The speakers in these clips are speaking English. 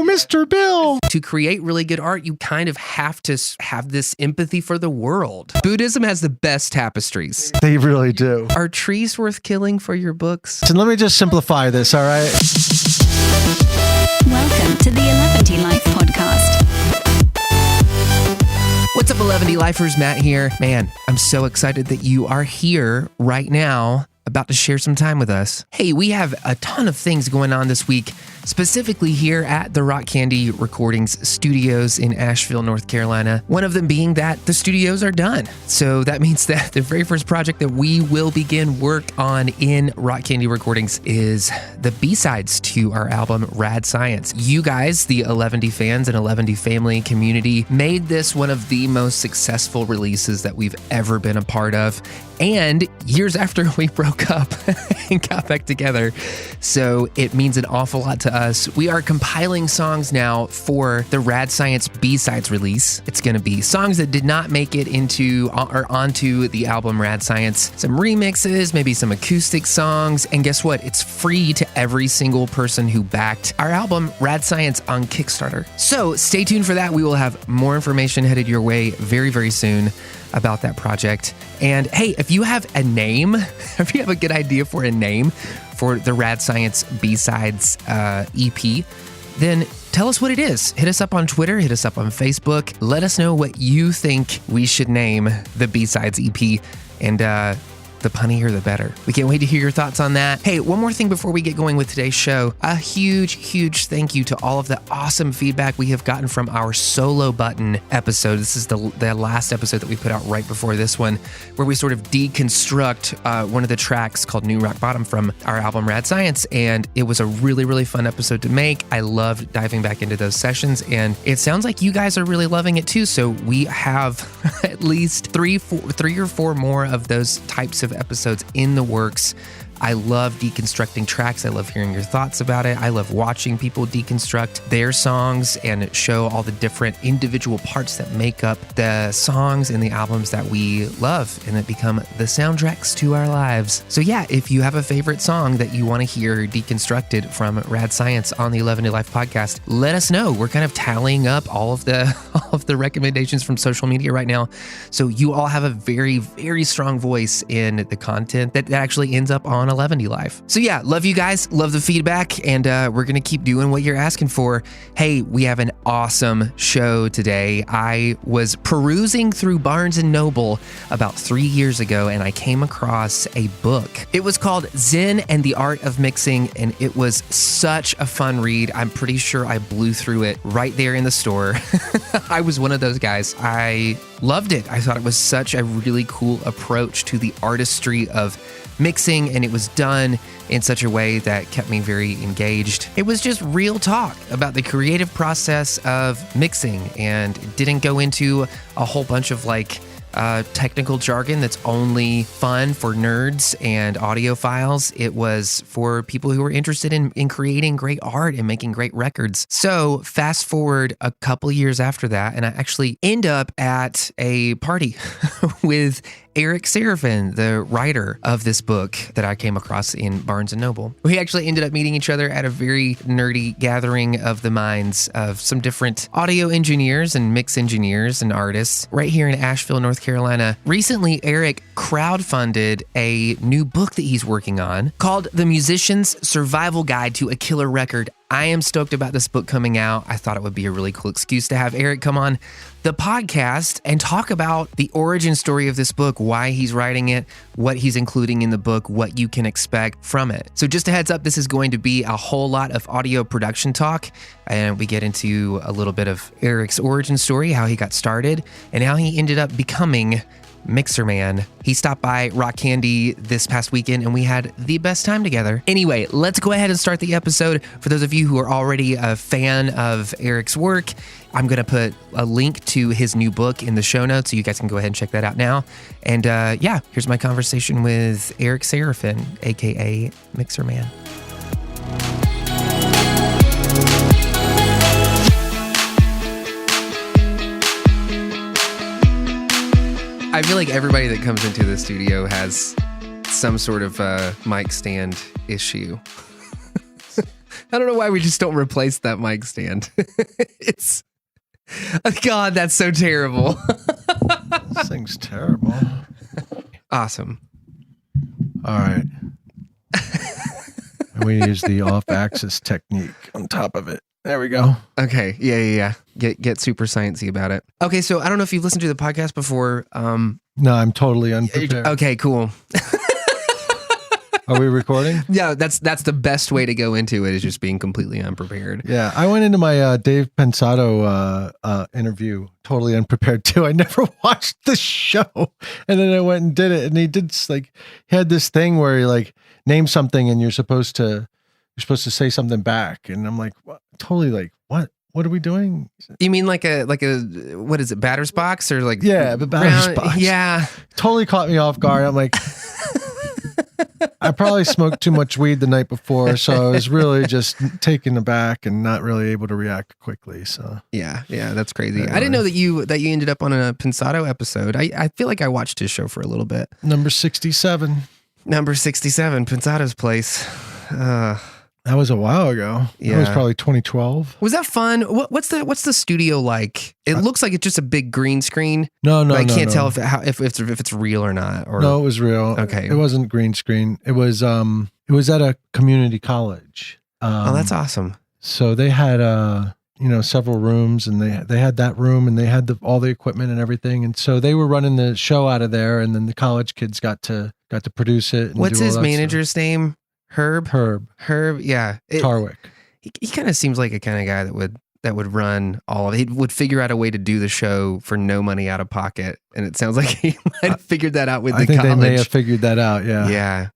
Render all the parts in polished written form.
no, Mr. Bill. To create really good art, you kind of have to have this empathy for the world. Buddhism has the best tapestries. They really do. Are trees worth killing for your books? So let me just simplify this, all right? Welcome to the eleventylife podcast. What's up, 11ty-lifers? Matt here. Man, I'm so excited that you are here right now, about to share some time with us. Hey, we have a ton of things going on this week, specifically here at the Rock Candy Recordings Studios in Asheville, North Carolina. One of them being that the studios are done. So that means that the very first project that we will begin work on in Rock Candy Recordings is the B-sides to our album Rad Science. You guys, the 11ty fans and 11ty family community, made this one of the most successful releases that we've ever been a part of. And years after we broke up and got back together. So it means an awful lot to us. We are compiling songs now for the Rad Science B-sides release. It's going to be songs that did not make it into or onto the album Rad Science. Some remixes, maybe some acoustic songs. And guess what? It's free to every single person who backed our album Rad Science on Kickstarter. So stay tuned for that. We will have more information headed your way very, very soon about that project. And hey, if you have a name, if you have a good idea for a name for the Rad Science B-sides EP, then tell us what it is. Hit us up on Twitter, hit us up on Facebook. Let us know what you think we should name the B-sides EP, and the punnier, the better. We can't wait to hear your thoughts on that. Hey, one more thing before we get going with today's show. A huge, huge thank you to all of the awesome feedback we have gotten from our Solo Button episode. This is the last episode that we put out right before this one, where we sort of deconstruct one of the tracks called New Rock Bottom from our album Rad Science. And it was a really, really fun episode to make. I loved diving back into those sessions, and it sounds like you guys are really loving it too. So we have at least three or four more of those types of episodes in the works. I love deconstructing tracks. I love hearing your thoughts about it. I love watching people deconstruct their songs and show all the different individual parts that make up the songs and the albums that we love and that become the soundtracks to our lives. So yeah, if you have a favorite song that you want to hear deconstructed from Rad Science on the 11ty-life podcast, let us know. We're kind of tallying up all of the recommendations from social media right now. So you all have a very, very strong voice in the content that actually ends up on 11ty-life. So yeah, love you guys, love the feedback, and we're gonna keep doing what you're asking for. Hey, we have an awesome show today. I was perusing through Barnes & Noble about 3 years ago, and I came across a book. It was called Zen and the Art of Mixing, and it was such a fun read. I'm pretty sure I blew through it right there in the store. I was one of those guys. I loved it. I thought it was such a really cool approach to the artistry of mixing, and it was done in such a way that kept me very engaged. It was just real talk about the creative process of mixing, and it didn't go into a whole bunch of technical jargon that's only fun for nerds and audiophiles. It was for people who are interested in creating great art and making great records. So fast forward a couple years after that, and I actually end up at a party with Eric Sarafin, the writer of this book that I came across in Barnes & Noble. We actually ended up meeting each other at a very nerdy gathering of the minds of some different audio engineers and mix engineers and artists right here in Asheville, North Carolina. Recently, Eric crowdfunded a new book that he's working on called The Musician's Survival Guide to a Killer Record. I am stoked about this book coming out. I thought it would be a really cool excuse to have Eric come on the podcast and talk about the origin story of this book, why he's writing it, what he's including in the book, what you can expect from it. So just a heads up, this is going to be a whole lot of audio production talk, and we get into a little bit of Eric's origin story, how he got started, and how he ended up becoming Mixerman. He stopped by Rock Candy this past weekend, and we had the best time together. Anyway, let's go ahead and start the episode. For those of you who are already a fan of Eric's work, I'm going to put a link to his new book in the show notes, so you guys can go ahead and check that out now. And yeah, here's my conversation with Eric Sarafin, aka Mixerman. I feel like everybody that comes into the studio has some sort of mic stand issue. I don't know why we just don't replace that mic stand. It's God, that's so terrible. This thing's terrible. Awesome. All right. And we use the off-axis technique on top of it. There we go. Okay. Yeah. Get super sciencey about it. Okay, so I don't know if you've listened to the podcast before. No, I'm totally unprepared. Okay, cool. Are we recording? Yeah, that's the best way to go into it, is just being completely unprepared. Yeah, I went into my Dave Pensado interview totally unprepared too. I never watched the show, and then I went and did it. And he had this thing where he like name something, and you're supposed to say something back. And I'm like, what? Totally like, what? What are we doing? You mean like a what is it, batter's box or like? Yeah, the batter's box. Yeah, totally caught me off guard. I'm like. I probably smoked too much weed the night before, so I was really just taken aback and not really able to react quickly. So yeah, that's crazy. Anyway. I didn't know that you ended up on a Pensado episode. I feel like I watched his show for a little bit. Number 67, Pensado's place. That was a while ago. Yeah. That was probably 2012. Was that fun? What's the studio like? It looks like it's just a big green screen. No, I can't tell if it's real or not. Or no, it was real. Okay, it wasn't green screen. It was at a community college. Oh, that's awesome. So they had several rooms, and they had that room, and they had all the equipment and everything, and so they were running the show out of there, and then the college kids got to produce it. And what's do all his that manager's name? Herb, yeah. Tarwick. He kind of seems like a kind of guy that would run all of it. He would figure out a way to do the show for no money out of pocket, and it sounds like he might have figured that out with the college. I think they may have figured that out. Yeah,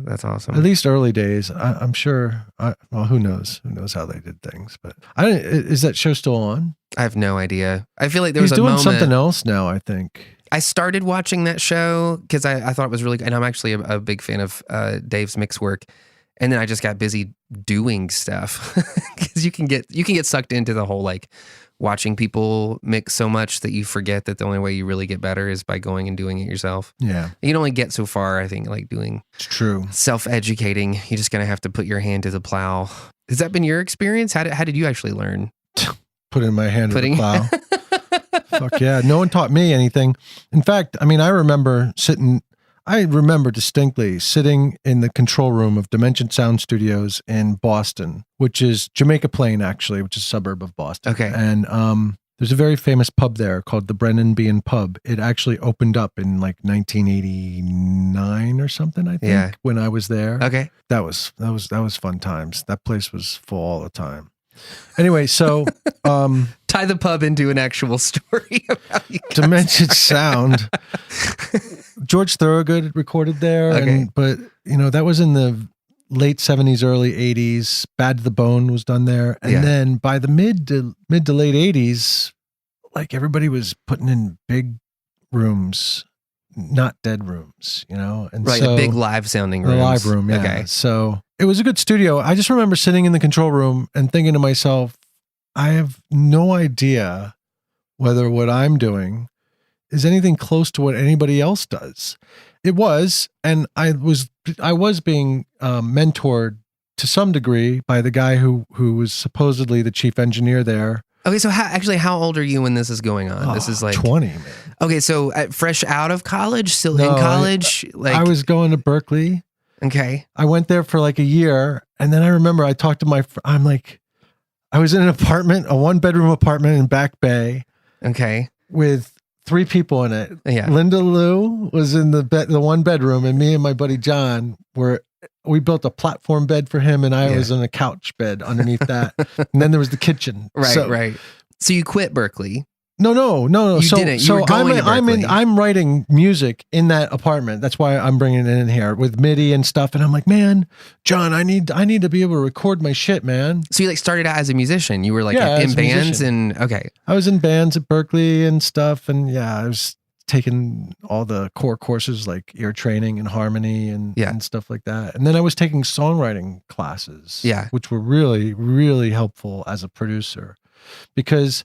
that's awesome. At least early days, I'm sure. Well, who knows? Who knows how they did things? But is that show still on? I have no idea. I feel like there He's was a moment. He's doing something else now, I think. I started watching that show because I thought it was really good. And I'm actually a big fan of Dave's mix work. And then I just got busy doing stuff because you can get sucked into the whole like watching people mix so much that you forget that the only way you really get better is by going and doing it yourself. Yeah. You can only get so far, I think, like doing it's true. Self-educating. You're just going to have to put your hand to the plow. Has that been your experience? How did you actually learn? Putting my hand to the plow. Fuck yeah. No one taught me anything. In fact, I mean, I remember distinctly sitting in the control room of Dimension Sound Studios in Boston, which is Jamaica Plain, actually, which is a suburb of Boston. Okay. And there's a very famous pub there called the Brennan Bean Pub. It actually opened up in like 1989 or something, I think, when I was there. Okay. That was fun times. That place was full all the time. Anyway, so tie the pub into an actual story about you guys. Dimension Sound. George Thorogood recorded there, okay. But that was in the late 70s, early 80s. Bad to the Bone was done there, and then by the mid to late 80s, like everybody was putting in big rooms, not dead rooms, and right, so, a big live sounding room, live room, yeah. Okay, so. It was a good studio. I just remember sitting in the control room and thinking to myself, I have no idea whether what I'm doing is anything close to what anybody else does. It was, and I was being mentored to some degree by the guy who was supposedly the chief engineer there. Okay, so how old are you when this is going on? This is like 20, man. Okay, so fresh out of college, still in college? I was going to Berkeley. Okay. I went there for like a year, and then I remember I talked to I was in an apartment, a 1-bedroom apartment in Back Bay. Okay. With 3 people in it. Yeah. Linda Lou was in the 1-bedroom, and me and my buddy John we built a platform bed for him, and I was in a couch bed underneath that. And then there was the kitchen. Right. So you quit Berkeley. No. You didn't. You were going to Berkeley. I'm writing music in that apartment. That's why I'm bringing it in here with MIDI and stuff. And I'm like, man, John, I need to be able to record my shit, man. So you like started out as a musician. You were like in bands and okay. I was in bands at Berkeley and stuff, and I was taking all the core courses like ear training and harmony and stuff like that. And then I was taking songwriting classes, which were really, really helpful as a producer, because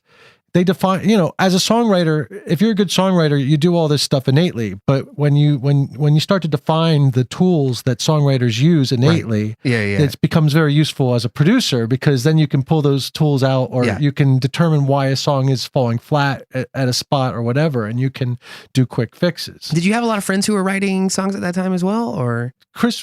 they define, as a songwriter, if you're a good songwriter, you do all this stuff innately. But when you start to define the tools that songwriters use innately, it becomes very useful as a producer, because then you can pull those tools out, or you can determine why a song is falling flat at a spot or whatever, and you can do quick fixes. Did you have a lot of friends who were writing songs at that time as well, or?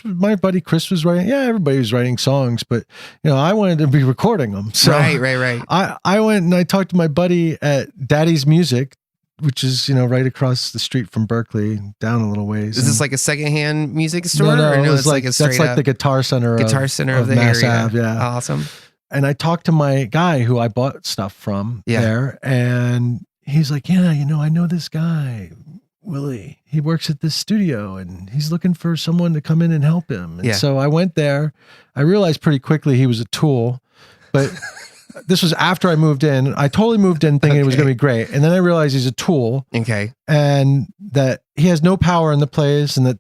My buddy Chris was writing. Yeah, everybody was writing songs, but I wanted to be recording them. So right. I went and I talked to my buddy at Daddy's Music, which is right across the street from Berkeley, down a little ways. Is this like a secondhand music store? No, it's like a straight that's like the Guitar Center of the Mass area. Ave, yeah. Awesome. And I talked to my guy who I bought stuff from there, and he's like, "Yeah, I know this guy, Willy. He works at this studio, and he's looking for someone to come in and help him." And so I went there. I realized pretty quickly he was a tool, but this was after I moved in. I totally moved in thinking it was going to be great. And then I realized he's a tool. Okay. And that he has no power in the place, and that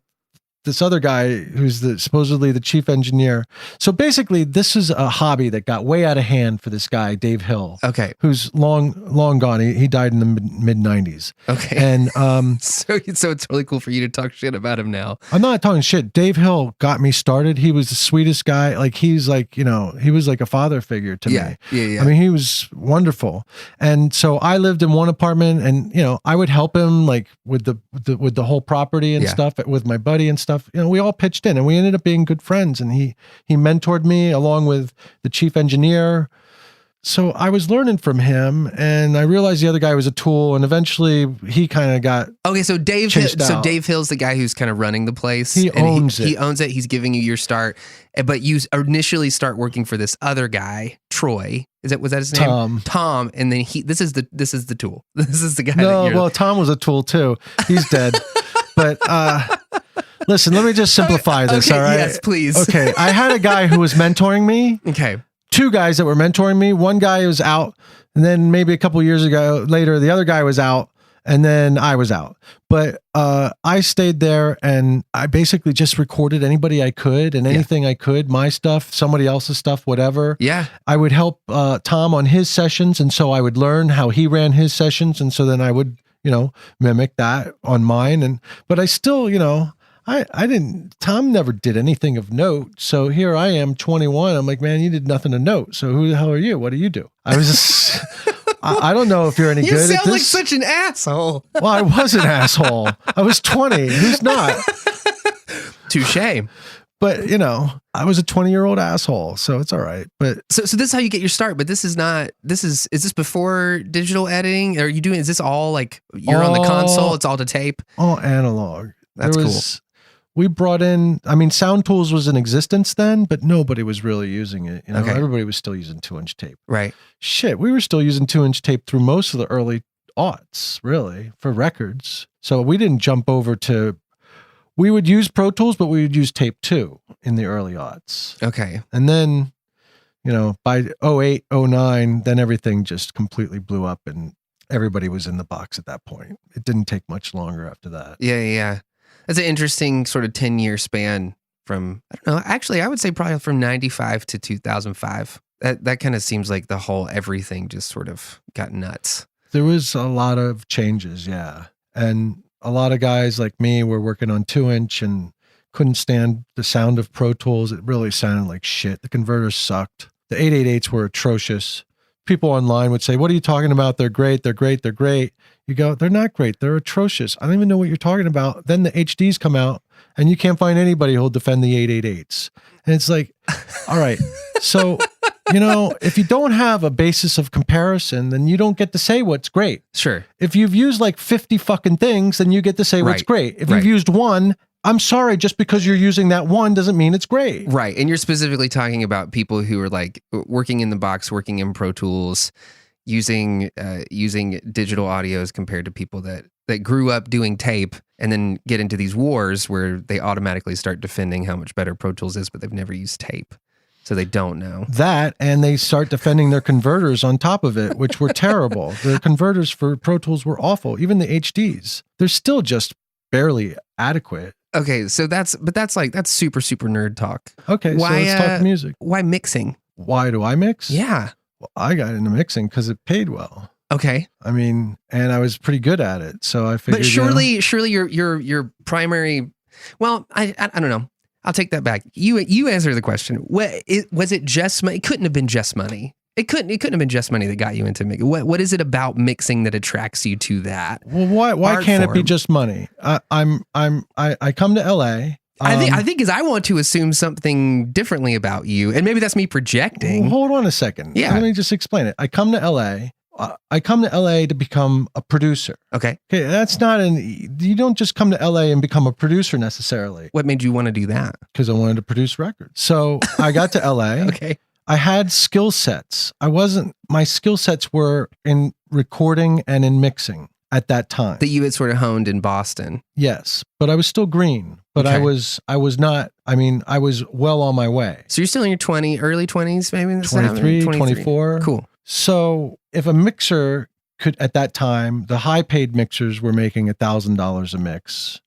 this other guy who's supposedly the chief engineer. So basically, this is a hobby that got way out of hand for this guy, Dave Hill. Okay. Who's long gone. He died in the mid 90s. Okay. And so it's really cool for you to talk shit about him now. I'm not talking shit. Dave Hill got me started. He was the sweetest guy. Like, he's like, he was like a father figure to me. Yeah. I mean, he was wonderful. And so I lived in one apartment, and I would help him like with the whole property and stuff, with my buddy and stuff. We all pitched in, and we ended up being good friends, and he mentored me along with the chief engineer. So I was learning from him, and I realized the other guy was a tool, and eventually he kind of got so Dave Hill's the guy who's kind of running the place. He owns it. He owns it. He's giving you your start, but you initially start working for this other guy, Troy. Was that his name? Tom. And then this is the tool. This is the guy. No, Tom was a tool too. He's dead. But listen, let me just simplify this. Okay, all right? Yes, please. Okay. I had a guy who was mentoring me. Okay. Two guys that were mentoring me. One guy was out, and then maybe a couple years later, the other guy was out, and then I was out. But I stayed there, and I basically just recorded anybody I could and anything I could, my stuff, somebody else's stuff, whatever. Yeah. I would help Tom on his sessions, and so I would learn how he ran his sessions, and so then I would, mimic that on mine. But I still, Tom never did anything of note. So here I am, 21. I'm like, man, you did nothing of note. So who the hell are you? What do you do? I was just, I don't know if you're any good at this. You sound like such an asshole. Well, I was an asshole. I was 20. Who's not? Touche. But, I was a 20-year-old asshole, so it's all right. But so this is how you get your start, but is this before digital editing? Are you doing, is this all like you're on the console, it's all to tape? All analog. That's cool. We brought in, Sound Tools was in existence then, but nobody was really using it. Everybody was still using 2-inch tape. Right. Shit, we were still using 2-inch tape through most of the early aughts, really, for records. So we didn't jump over to, we would use Pro Tools, but we would use tape too in the early aughts. Okay. And then, by 08, 09, then everything just completely blew up, and everybody was in the box at that point. It didn't take much longer after that. Yeah. That's an interesting sort of 10-year span from, I don't know, actually, I would say probably from 95 to 2005. That kind of seems like the whole everything just sort of got nuts. There was a lot of changes, yeah. And a lot of guys like me were working on 2-inch and couldn't stand the sound of Pro Tools. It really sounded like shit. The converters sucked. The 888s were atrocious. People online would say, what are you talking about? They're great. They're great. They're great. You go, they're not great. They're atrocious. I don't even know what you're talking about. Then the HDs come out, and you can't find anybody who'll defend the 888s. And it's like, all right. So, if you don't have a basis of comparison, then you don't get to say what's great. Sure. If you've used like 50 fucking things, then you get to say what's great. If you've used one, I'm sorry, just because you're using that one doesn't mean it's great. Right. And you're specifically talking about people who are like working in the box, working in Pro Tools, using digital audios compared to people that grew up doing tape and then get into these wars where they automatically start defending how much better Pro Tools is, but they've never used tape. So they don't know. That, and they start defending their converters on top of it, which were terrible. Their converters for Pro Tools were awful. Even the HDs, they're still just barely adequate. Okay, so that's super, super nerd talk. Okay, so let's talk music. Why mixing? Why do I mix? Yeah. Well, I got into mixing because it paid well. Okay. I mean, and I was pretty good at it. So I figured, But surely your primary, well, I don't know. I'll take that back. You answer the question. Was it just money? It couldn't have been just money. It couldn't have been just money that got you into mixing. What is it about mixing that attracts you to that? Well, why can't it be just money? I come to LA. I think because I want to assume something differently about you, and maybe that's me projecting. Well, hold on a second. Yeah. Let me just explain it. I come to LA. I come to LA to become a producer. Okay. That's not you don't just come to LA and become a producer necessarily. What made you want to do that? Because I wanted to produce records. So I got to LA. Okay. I had skill sets. My skill sets were in recording and in mixing at that time. That you had sort of honed in Boston. Yes, but I was still green. But Okay. I was not, I was well on my way. So you're still in your early 20s, maybe? 23, 24. Cool. So if a mixer could, at that time, the high paid mixers were making $1,000 a mix.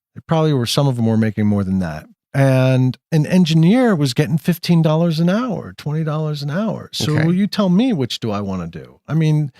Some of them were making more than that. And an engineer was getting $15 an hour, $20 an hour. So Okay. you tell me, which do I want to do? I mean,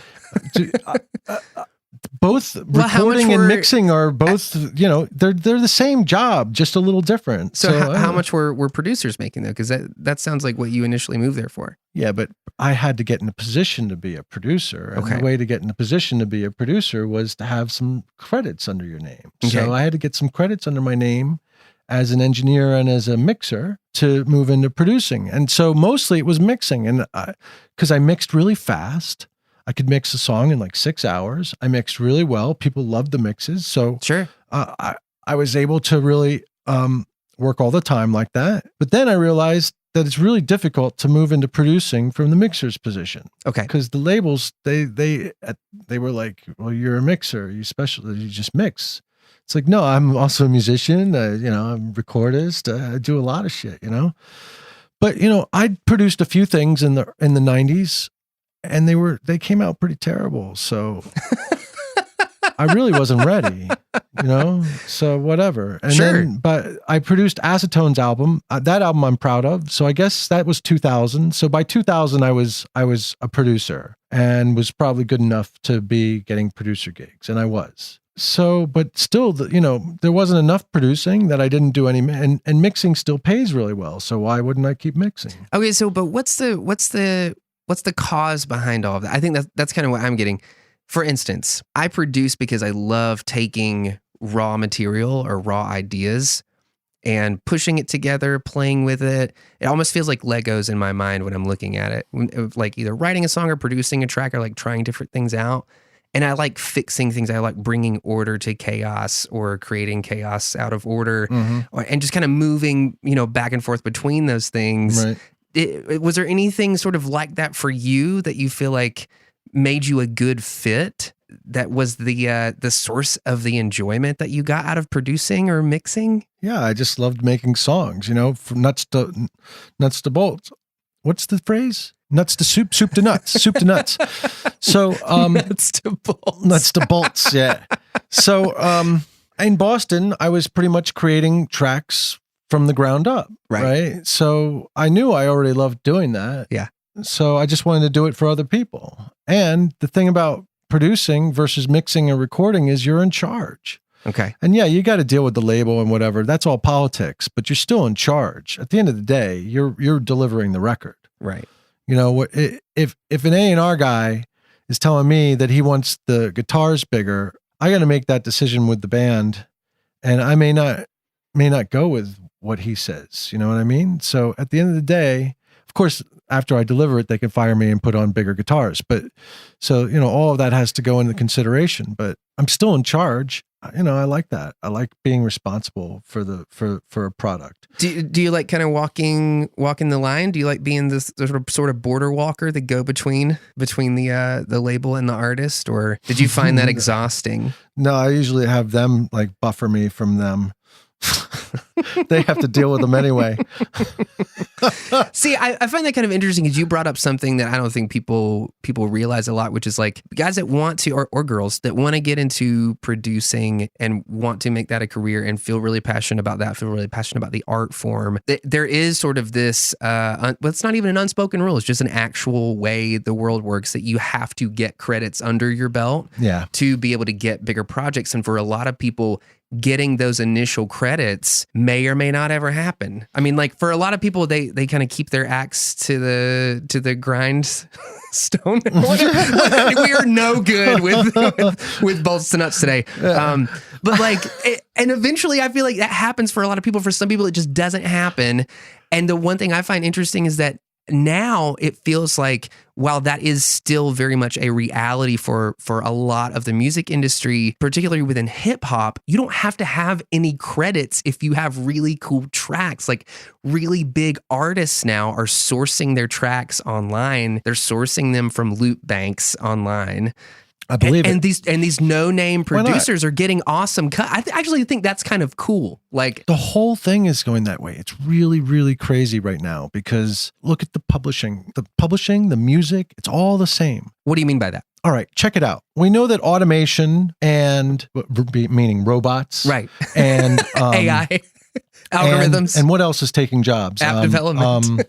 both recording and mixing are both, they're the same job, just a little different. So how much were producers making though? Because that sounds like what you initially moved there for. Yeah, but I had to get in a position to be a producer. And Okay. the way to get in a position to be a producer was to have some credits under your name. Okay. So I had to get some credits under my name as an engineer and as a mixer to move into producing. And so mostly it was mixing. And because I mixed really fast, I could mix a song in like 6 hours. I mixed really well. People loved the mixes. So Sure. I was able to really work all the time like that. But then I realized that it's really difficult to move into producing from the mixer's position. Okay. Because the labels, they were like, well, you're a mixer. You just mix. It's like, no, I'm also a musician. I'm a recordist. I do a lot of shit, But, I produced a few things in the 90s and they came out pretty terrible. So I really wasn't ready, so whatever. And Sure. but I produced Acetone's album. That album I'm proud of. So I guess that was 2000. So by 2000, I was a producer and was probably good enough to be getting producer gigs. And I was. So, but still, there wasn't enough producing that I didn't do any, and mixing still pays really well. So why wouldn't I keep mixing? Okay. So, but what's the cause behind all of that? I think that's kind of what I'm getting. For instance, I produce because I love taking raw material or raw ideas and pushing it together, playing with it. It almost feels like Legos in my mind when I'm looking at it, like either writing a song or producing a track or like trying different things out. And I like fixing things. I like bringing order to chaos or creating chaos out of order, and just kind of moving, back and forth between those things. Right. Was there anything sort of like that for you that you feel like made you a good fit? That was the source of the enjoyment that you got out of producing or mixing? Yeah, I just loved making songs, from nuts to bolts. What's the phrase? Nuts to soup to nuts, soup to nuts. So, nuts to bolts. Nuts to bolts, yeah. So, in Boston, I was pretty much creating tracks from the ground up, right? So I knew I already loved doing that. Yeah. So I just wanted to do it for other people. And the thing about producing versus mixing and recording is you're in charge. Okay. And yeah, you got to deal with the label and whatever. That's all politics, but you're still in charge. At the end of the day, you're delivering the record. Right. If an A&R guy is telling me that he wants the guitars bigger, I got to make that decision with the band, and I may not go with what he says. You know what I mean? So at the end of the day, of course, after I deliver it, they can fire me and put on bigger guitars. But so, all of that has to go into consideration, but I'm still in charge. I like that. I like being responsible for a product. Do you like kind of walking the line? Do you like being this sort of border walker that go between the label and the artist, or did you find that exhausting? No, I usually have them like buffer me from them. They have to deal with them anyway. See, I find that kind of interesting because you brought up something that I don't think people realize a lot, which is like guys that want to, or girls that want to get into producing and want to make that a career and feel really passionate about that, feel really passionate about the art form. There is sort of this, well, it's not even an unspoken rule. It's just an actual way the world works that you have to get credits under your belt to be able to get bigger projects. And for a lot of people, getting those initial credits may or may not ever happen. I mean, like for a lot of people, they kind of keep their axe to the grindstone. We are no good with bolts to nuts today. But like, and eventually I feel like that happens for a lot of people. For some people, it just doesn't happen. And the one thing I find interesting is that now it feels like while that is still very much a reality for a lot of the music industry, particularly within hip hop, you don't have to have any credits if you have really cool tracks. Like really big artists now are sourcing their tracks online. They're sourcing them from loop banks online. I believe it. And these no-name producers are getting awesome cut. I actually think that's kind of cool. Like the whole thing is going that way. It's really, really crazy right now because look at the publishing, the music, it's all the same. What do you mean by that? All right, check it out. We know that automation and meaning robots, right, and AI algorithms, and what else is taking jobs? App development.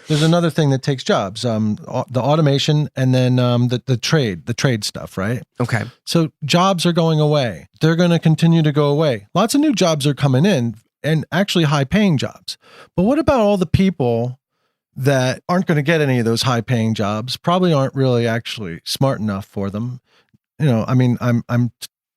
There's another thing that takes jobs, the automation and then the trade stuff, right? Okay. So jobs are going away. They're going to continue to go away. Lots of new jobs are coming in and actually high paying jobs. But what about all the people that aren't going to get any of those high paying jobs, probably aren't really actually smart enough for them? You know, I mean, I'm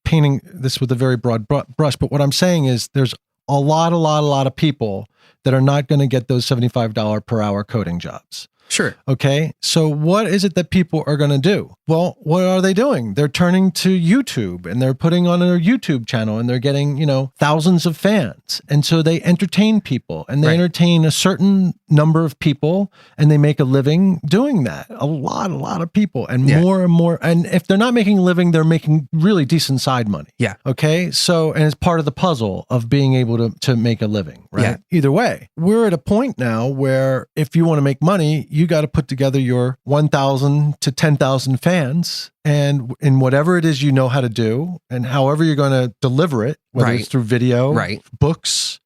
painting this with a very broad brush, but what I'm saying is there's a lot of people that are not going to get those $75 per hour coding jobs. Sure. Okay. So what is it that people are going to do? Well, what are they doing? They're turning to YouTube and they're putting on their YouTube channel and they're getting, thousands of fans. And so they entertain people and they entertain a certain number of people and they make a living doing that. A lot of people and more and more. And if they're not making a living, they're making really decent side money. Yeah. Okay. So, and it's part of the puzzle of being able to make a living, right? Yeah. Either way, we're at a point now where if you want to make money, you got to put together your 1,000 to 10,000 fans and in whatever it is you know how to do and however you're going to deliver it, whether it's through video, books,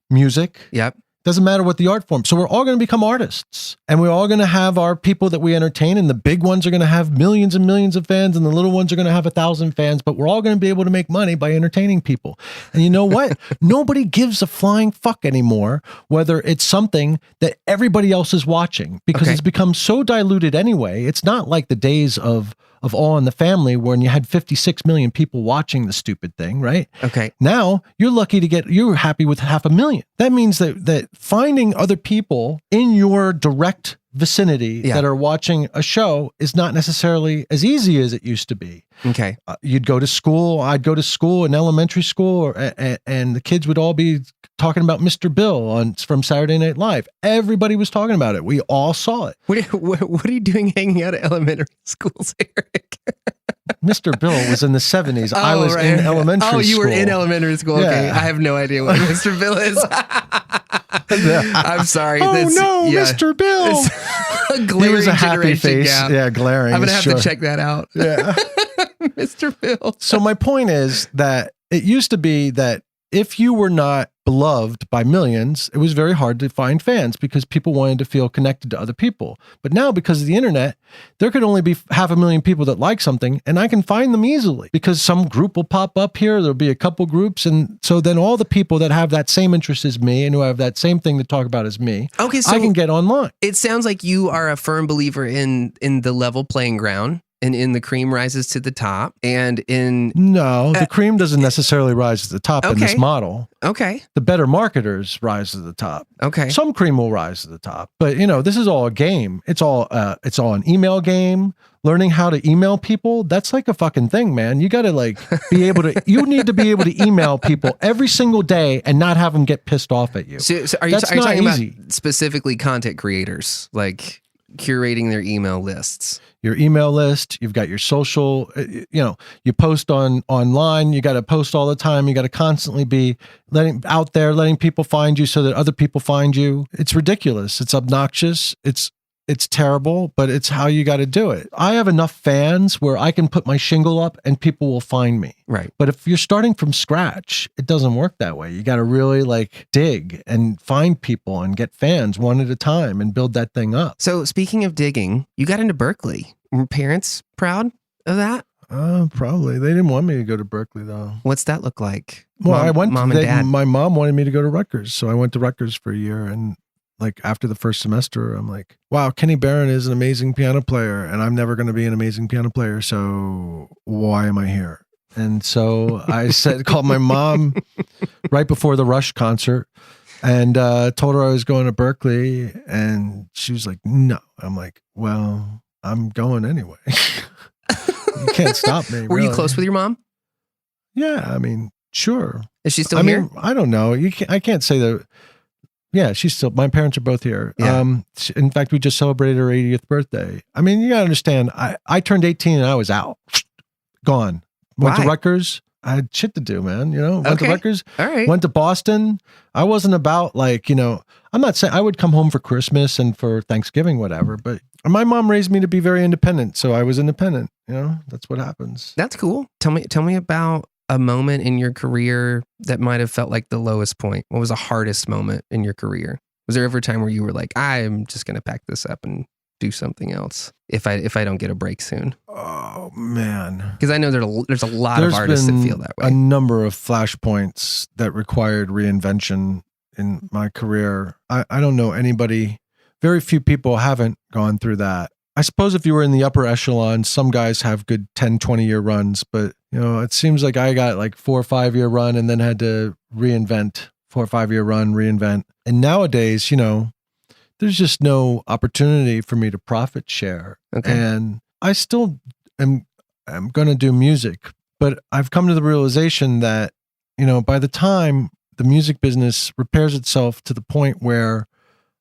music. Yep. Doesn't matter what the art form. So we're all going to become artists and we're all going to have our people that we entertain and the big ones are going to have millions and millions of fans and the little ones are going to have 1,000 fans, but we're all going to be able to make money by entertaining people. And you know what? Nobody gives a flying fuck anymore, whether it's something that everybody else is watching because it's become so diluted anyway. It's not like the days of All in the Family when you had 56 million people watching the stupid thing, right? Okay. Now you're you're happy with 500,000. That means that finding other people in your direct vicinity that are watching a show is not necessarily as easy as it used to be. Okay. You'd go to school. I'd go to school in elementary school and the kids would all be talking about Mr. Bill from Saturday Night Live. Everybody was talking about it. We all saw it. What are you doing hanging out at elementary schools, Eric? Mr. Bill was in the 70s. I was in elementary school. Oh, you were in elementary school. Yeah. Okay. I have no idea what Mr. Bill is. I'm sorry. Mr. Bill. A glaring he was a happy face. Gap. Yeah, glaring. I'm going to have to check that out. Yeah. Mr. Bill. So my point is that it used to be that if you were not beloved by millions, it was very hard to find fans because people wanted to feel connected to other people. But now, because of the internet, there could only be 500,000 people that like something, and I can find them easily because some group will pop up here. There'll be a couple groups. And so then all the people that have that same interest as me and who have that same thing to talk about as me, okay, so I can get online. It sounds like you are a firm believer in the level playing ground. And in the cream rises to the top, and in no, the cream doesn't necessarily rise to the top in this model. Okay, the better marketers rise to the top. Okay, some cream will rise to the top, but this is all a game. It's all an email game. Learning how to email people, that's like a fucking thing, man. You got to be able to. You need to be able to email people every single day and not have them get pissed off at you. So are you talking about specifically content creators, like? curating their email lists. Your email list, you've got your social, you post online, you got to post all the time. You got to constantly be letting people find you so that other people find you. It's ridiculous. It's obnoxious. It's terrible, but it's how you got to do it. I have enough fans where I can put my shingle up and people will find me. Right. But if you're starting from scratch, it doesn't work that way. You got to really dig and find people and get fans one at a time and build that thing up. So speaking of digging, you got into Berkeley. Were parents proud of that? Probably. They didn't want me to go to Berkeley though. What's that look like? Well, Mom and Dad. My mom wanted me to go to Rutgers, so I went to Rutgers for a year, and after the first semester, I'm like, wow, Kenny Barron is an amazing piano player, and I'm never going to be an amazing piano player, so why am I here? And so I called my mom right before the Rush concert and told her I was going to Berkeley, and she was like, no. I'm like, well, I'm going anyway. You can't stop me. Were you close with your mom? Yeah, I mean, sure. Is she still here? I don't know. I can't say that. Yeah, my parents are both here. Yeah. In fact, we just celebrated her 80th birthday. I mean, you gotta understand, I turned 18 and I was out. Gone. Went to Rutgers. I had shit to do, man. Went to Rutgers. All right. Went to Boston. I wasn't about I'm not saying I would come home for Christmas and for Thanksgiving, whatever, but my mom raised me to be very independent. So I was independent. That's what happens. That's cool. Tell me about a moment in your career that might have felt like the lowest point. What was the hardest moment in your career? Was there ever a time where you were like, I'm just going to pack this up and do something else if I don't get a break soon? Oh, man. Because I know there's a lot of artists that feel that way. A number of flashpoints that required reinvention in my career. I don't know anybody, very few people haven't gone through that. I suppose if you were in the upper echelon, some guys have good 10, 20-year runs, but it seems like I got 4 or 5 year run and then had to reinvent, 4 or 5 year run, reinvent. And nowadays, there's just no opportunity for me to profit share. Okay. And I still am going to do music, but I've come to the realization that, by the time the music business repairs itself to the point where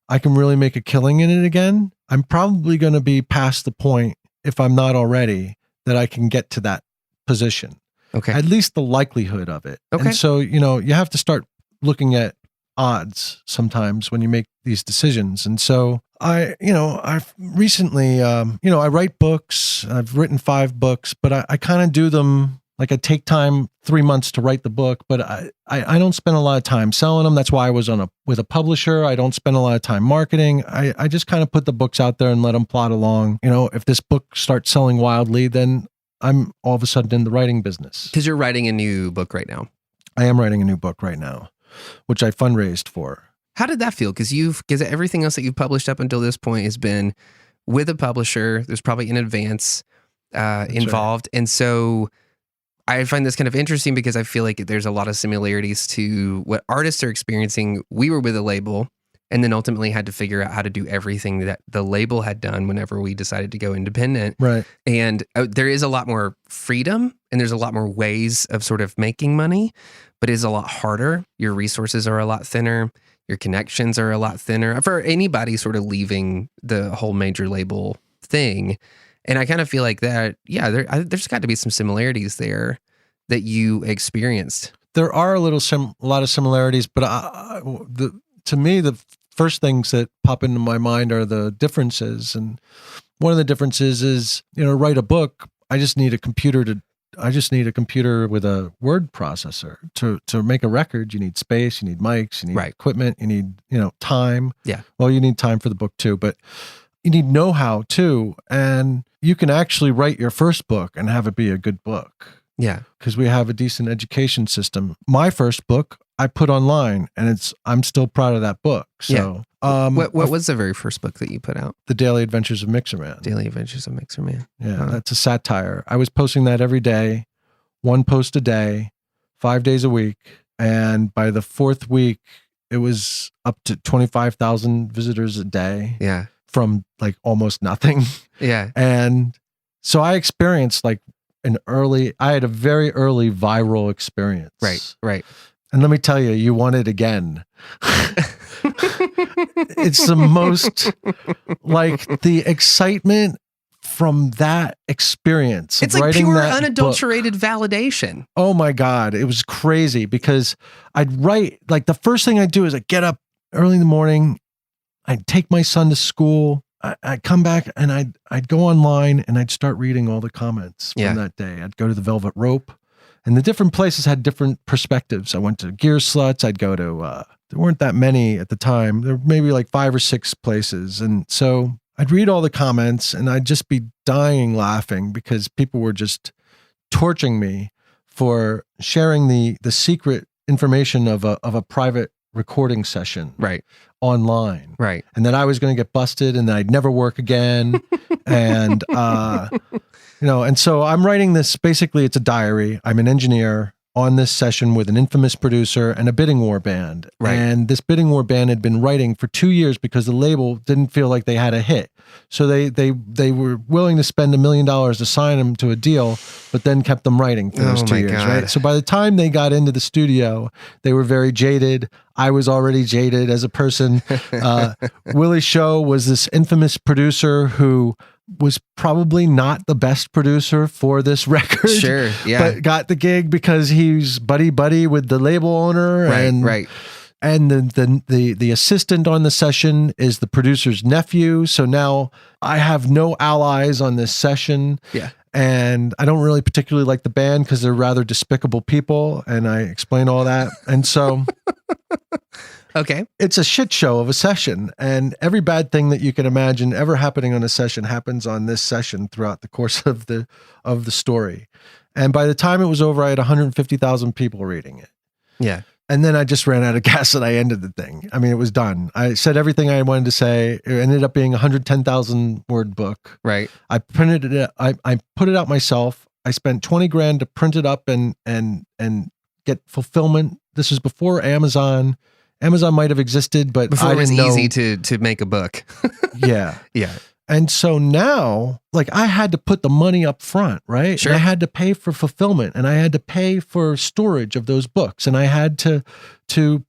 I can really make a killing in it again, I'm probably going to be past the point, if I'm not already, that I can get to that position. Okay. At least the likelihood of it. Okay. And so, you have to start looking at odds sometimes when you make these decisions. And so I've recently, I write books. I've written 5 books, but I kind of do them I take time 3 months to write the book, but I don't spend a lot of time selling them. That's why I was with a publisher. I don't spend a lot of time marketing. I just kind of put the books out there and let them plod along. If this book starts selling wildly, then I'm all of a sudden in the writing business. Because you're writing a new book right now. I am writing a new book right now, which I fundraised for. How did that feel? Because everything else that you've published up until this point has been with a publisher. There's probably an advance involved. Right. And so I find this kind of interesting because I feel like there's a lot of similarities to what artists are experiencing. We were with a label and then ultimately had to figure out how to do everything that the label had done whenever we decided to go independent. Right. And there is a lot more freedom and there's a lot more ways of sort of making money, but it is a lot harder. Your resources are a lot thinner. Your connections are a lot thinner for anybody sort of leaving the whole major label thing. And I kind of feel like that, yeah, there's got to be some similarities there that you experienced. There are a lot of similarities, but to me, the first things that pop into my mind are the differences. And one of the differences is, write a book. I just need a computer with a word processor to make a record. You need space, you need mics, you need equipment, you need, time. Yeah. Well, you need time for the book too, but you need know-how too. And you can actually write your first book and have it be a good book. Yeah. Because we have a decent education system. My first book I put online and I'm still proud of that book. So, what was the very first book that you put out? The Daily Adventures of Mixerman. Daily Adventures of Mixerman. Yeah. That's a satire. I was posting that every day, 1 post a day, 5 days a week. And by the 4th week, it was up to 25,000 visitors a day. Yeah. From almost nothing. Yeah. And so I experienced I had a very early viral experience. Right. And let me tell you, you want it again. It's the most, like, the excitement from that experience. It's like pure unadulterated validation. Oh my God. It was crazy because I'd write, like, the first thing I'd do is I'd get up early in the morning. I'd take my son to school. I'd come back and I'd go online and I'd start reading all the comments from that day. I'd go to the Velvet Rope, and the different places had different perspectives. I went to Gear Sluts. I'd go to, there weren't that many at the time. There were maybe like 5 or 6 places. And so I'd read all the comments and I'd just be dying laughing because people were just torching me for sharing the secret information of a private recording session online. Right. And then I was going to get busted and then I'd never work again. And, and so I'm writing this, basically it's a diary. I'm an engineer on this session with an infamous producer and a bidding war band. Right. And this bidding war band had been writing for 2 years because the label didn't feel like they had a hit. So they were willing to spend $1 million to sign them to a deal, but then kept them writing for those 2 years. God. Right. So by the time they got into the studio, they were very jaded. I was already jaded as a person. Willy Show was this infamous producer who was probably not the best producer for this record. Sure, yeah. But got the gig because he's buddy with the label owner. Right. And the assistant on the session is the producer's nephew. So now I have no allies on this session. Yeah. And I don't really particularly like the band because they're rather despicable people. And I explain all that. And so okay, it's a shit show of a session. And every bad thing that you can imagine ever happening on a session happens on this session throughout the course of the story. And by the time it was over, I had 150,000 people reading it. Yeah. And then I just ran out of gas and I ended the thing. I mean, it was done. I said everything I wanted to say. It ended up being a 110,000 word book. Right. I printed it. I put it out myself. I spent $20,000 to print it up and get fulfillment. This was before Amazon. Amazon might have existed, but before it was easy to make a book. Yeah. Yeah. And so now, like, I had to put the money up front, right? Sure. And I had to pay for fulfillment, and I had to pay for storage of those books, and I had to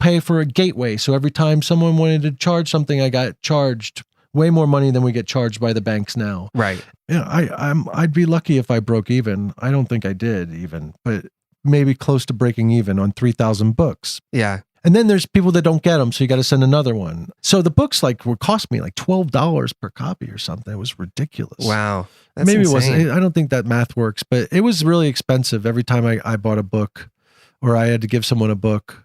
pay for a gateway. So every time someone wanted to charge something, I got charged way more money than we get charged by the banks now. Right. I'd be lucky if I broke even. I don't think I did even, but maybe close to breaking even on 3,000 books. Yeah. And then there's people that don't get them, so you got to send another one. So the books would cost me like $12 per copy or something. It was ridiculous. Wow. That's Maybe insane. it wasn't. I don't think that math works, but it was really expensive every time I bought a book or I had to give someone a book.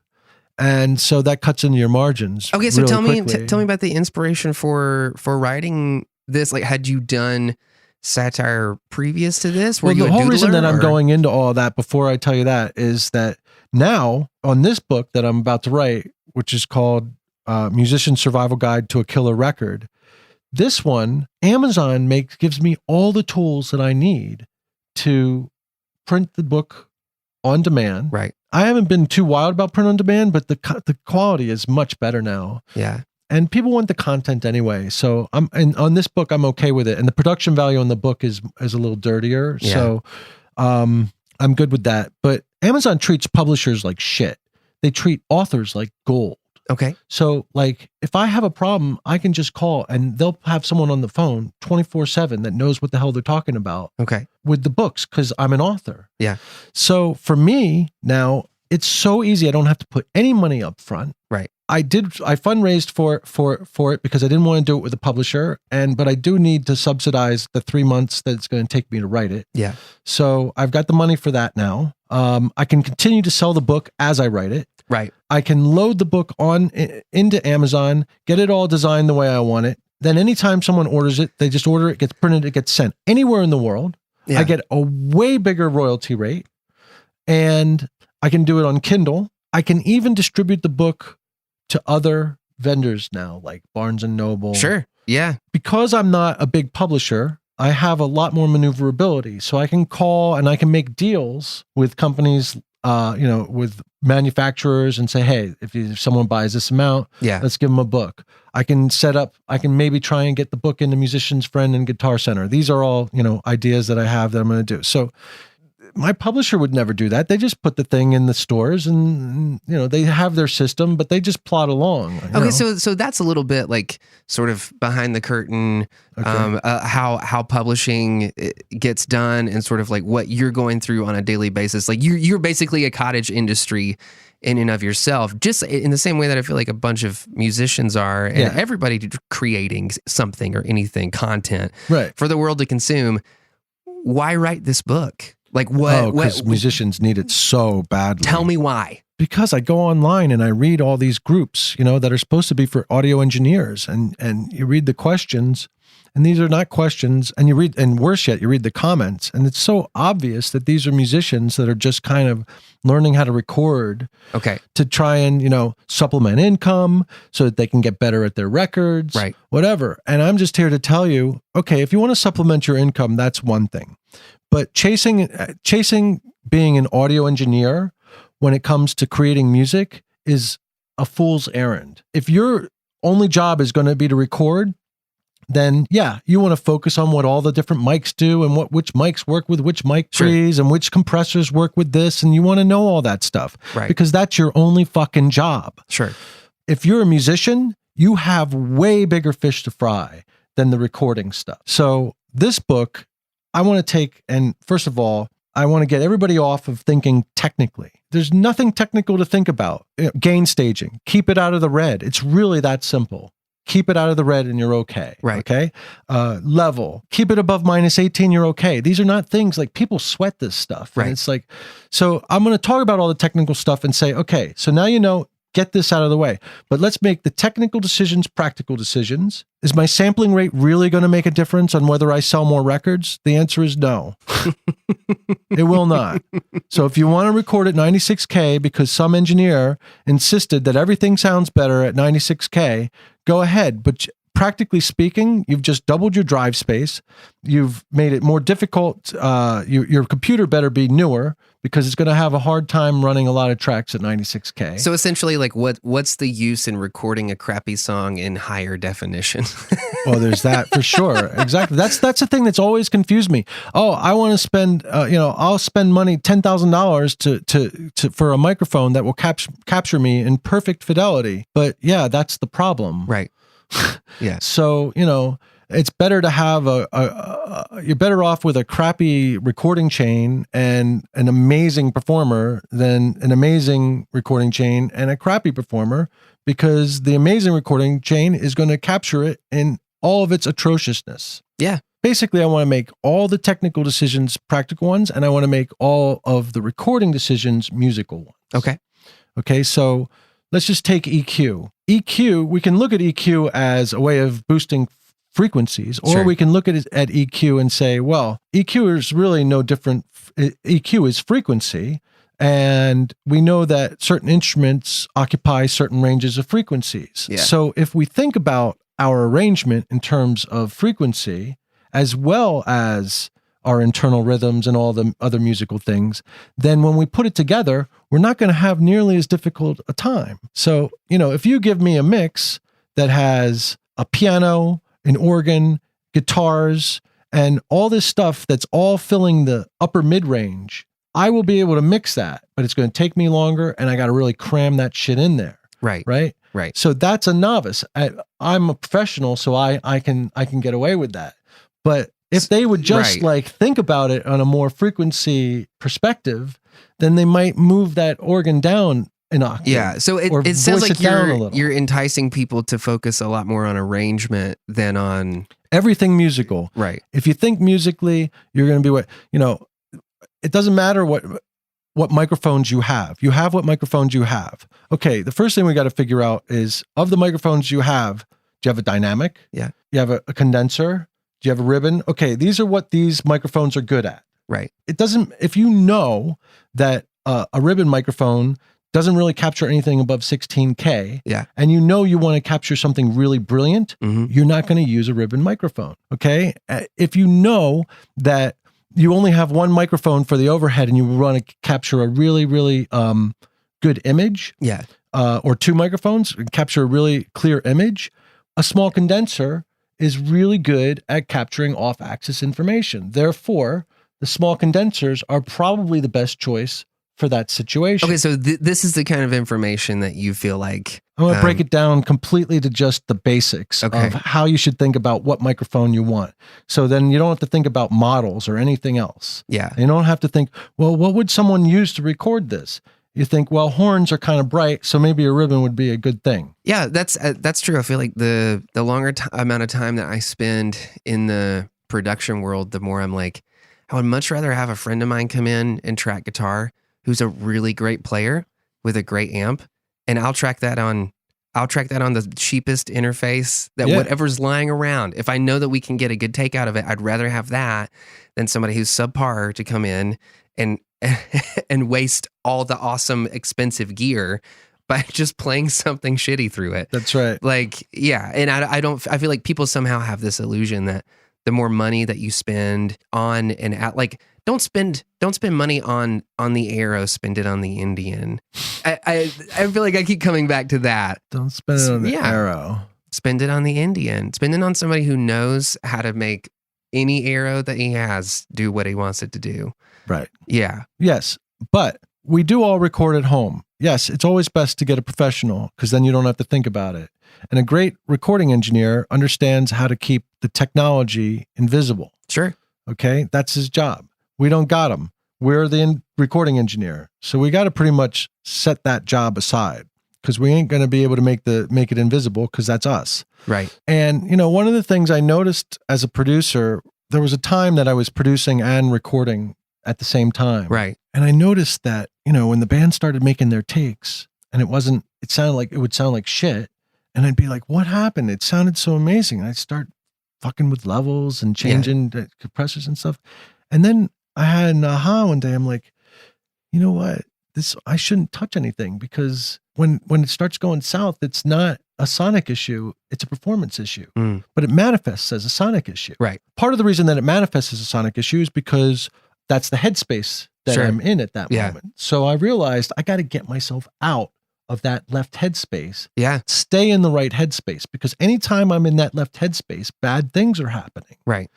And so that cuts into your margins. Okay, so really tell me about the inspiration for writing this. Like, had you done satire previous to this? Well, the whole reason that I'm going into all that before I tell you that is that now on this book that I'm about to write, which is called Musician Survival Guide to a Killer Record, this one, Amazon gives me all the tools that I need to print the book on demand. Right. I haven't been too wild about print on demand, but the quality is much better now. Yeah. And people want the content anyway. So on this book, I'm okay with it. And the production value on the book is a little dirtier. Yeah. So I'm good with that. But Amazon treats publishers like shit. They treat authors like gold. Okay. So like if I have a problem, I can just call and they'll have someone on the phone 24/7 that knows what the hell they're talking about. Okay. With the books, because I'm an author. Yeah. So for me now, it's so easy. I don't have to put any money up front. Right. I fundraised for it because I didn't want to do it with a publisher, but I do need to subsidize the 3 months that it's going to take me to write it. Yeah. So I've got the money for that now. I can continue to sell the book as I write it. Right. I can load the book into Amazon, get it all designed the way I want it. Then anytime someone orders it, they just order it, gets printed, it gets sent anywhere in the world. Yeah. I get a way bigger royalty rate, and I can do it on Kindle. I can even distribute the book to other vendors now, like Barnes and Noble. Sure. Yeah. Because I'm not a big publisher, I have a lot more maneuverability. So I can call and I can make deals with companies, with manufacturers and say, hey, if someone buys this amount, let's give them a book. I can maybe try and get the book into Musician's Friend and Guitar Center. These are all, ideas that I have that I'm going to do. So my publisher would never do that. They just put the thing in the stores and, they have their system, but they just plot along. Okay, so that's a little bit like sort of behind the curtain, how publishing gets done and sort of like what you're going through on a daily basis. Like you're basically a cottage industry in and of yourself, just in the same way that I feel like a bunch of musicians are, and everybody creating something or anything, content for the world to consume. Why write this book? Like what? Because musicians need it so badly. Tell me why. Because I go online and I read all these groups, that are supposed to be for audio engineers, and you read the questions, and these are not questions, and you read, and worse yet, you read the comments, and it's so obvious that these are musicians that are just kind of learning how to record, to try and supplement income so that they can get better at their records, whatever. And I'm just here to tell you, okay, if you want to supplement your income, that's one thing, but chasing being an audio engineer when it comes to creating music is a fool's errand. If your only job is going to be to record, then you want to focus on what all the different mics do and which mics work with which mic trees and which compressors work with this, and you want to know all that stuff because that's your only fucking job. Sure. If you're a musician, you have way bigger fish to fry than the recording stuff. So this book, I want to take, and first of all, I want to get everybody off of thinking technically. There's nothing technical to think about. Gain staging, keep it out of the red. It's really that simple. Keep it out of the red and you're okay. Okay. Level, keep it above -18, you're okay. These are not things like people sweat this stuff. And it's like, so I'm going to talk about all the technical stuff and say, okay, so now get this out of the way, but let's make the technical decisions practical decisions. Is my sampling rate really going to make a difference on whether I sell more records? The answer is no. It will not. So if you want to record at 96K because some engineer insisted that everything sounds better at 96K, go ahead. But practically speaking, you've just doubled your drive space. You've made it more difficult. Your computer better be newer because it's going to have a hard time running a lot of tracks at 96K. So essentially, like what's the use in recording a crappy song in higher definition? Well, there's that for sure. Exactly. That's the thing that's always confused me. Oh, I want to spend, I'll spend money, $10,000 to for a microphone that will capture me in perfect fidelity. But that's the problem. Right. Yeah. So, it's better to have you're better off with a crappy recording chain and an amazing performer than an amazing recording chain and a crappy performer, because the amazing recording chain is going to capture it in all of its atrociousness. Yeah. Basically, I want to make all the technical decisions practical ones, and I want to make all of the recording decisions musical ones. Okay. So let's just take EQ. EQ, we can look at EQ as a way of boosting frequencies, or we can look at EQ and say, well, EQ is really no different. EQ is frequency, and we know that certain instruments occupy certain ranges of frequencies. Yeah. So if we think about our arrangement in terms of frequency, as well as our internal rhythms and all the other musical things, then when we put it together, we're not going to have nearly as difficult a time. So, if you give me a mix that has a piano, an organ, guitars, and all this stuff that's all filling the upper mid-range, I will be able to mix that, but it's going to take me longer, and I got to really cram that shit in there. Right. So that's a novice. I'm a professional, so I can get away with that. But if they would just think about it on a more frequency perspective, then they might move that organ down an octave. Yeah. So it sounds like you're enticing people to focus a lot more on arrangement than on everything musical. Right. If you think musically, you're going to be it doesn't matter what microphones you have. You have what microphones you have. Okay. The first thing we got to figure out is, of the microphones you have, do you have a dynamic? Yeah. You have a condenser? Do you have a ribbon? Okay, these are what these microphones are good at. Right. It doesn't, if you know that a ribbon microphone doesn't really capture anything above 16K, and you want to capture something really brilliant, you're not going to use a ribbon microphone. Okay. If you know that you only have one microphone for the overhead and you want to capture a really, really good image, or two microphones and capture a really clear image, a small condenser is really good at capturing off-axis information. Therefore, the small condensers are probably the best choice for that situation. Okay, so this is the kind of information that you feel like... I'm going to break it down completely to just the basics of how you should think about what microphone you want. So then you don't have to think about models or anything else. Yeah. You don't have to think, well, what would someone use to record this? You think, well, horns are kind of bright, so maybe a ribbon would be a good thing. Yeah, that's true. I feel like the longer amount of time that I spend in the production world, the more I'm like, I would much rather have a friend of mine come in and track guitar who's a really great player with a great amp, and I'll track that on the cheapest interface that whatever's lying around. If I know that we can get a good take out of it, I'd rather have that than somebody who's subpar to come in and waste all the awesome expensive gear by just playing something shitty through it. That's right. Like, yeah. And I feel like people somehow have this illusion that the more money that you spend on and at, like, don't spend money on the Arrow, spend it on the Indian. I feel like I keep coming back to that. Don't spend it on the Arrow. Spend it on the Indian. Spend it on somebody who knows how to make any arrow that he has do what he wants it to do. Right. Yeah. Yes. But we do all record at home. Yes, it's always best to get a professional because then you don't have to think about it. And a great recording engineer understands how to keep the technology invisible. Sure. Okay. That's his job. We don't got him. We're the recording engineer. So we got to pretty much set that job aside because we ain't going to be able to make it invisible because that's us. Right. And, you know, one of the things I noticed as a producer, there was a time that I was producing and recording at the same time. Right. And I noticed that, you know, when the band started making their takes and it would sound like shit. And I'd be like, what happened? It sounded so amazing. And I'd start fucking with levels and changing the compressors and stuff. And then I had an aha one day. I'm like, you know what? I shouldn't touch anything because when it starts going south, it's not a sonic issue. It's a performance issue, but it manifests as a sonic issue. Right. Part of the reason that it manifests as a sonic issue is because that's the headspace that I'm in at that moment. So I realized I got to get myself out of that left headspace. Yeah. Stay in the right headspace because anytime I'm in that left headspace, bad things are happening. Right.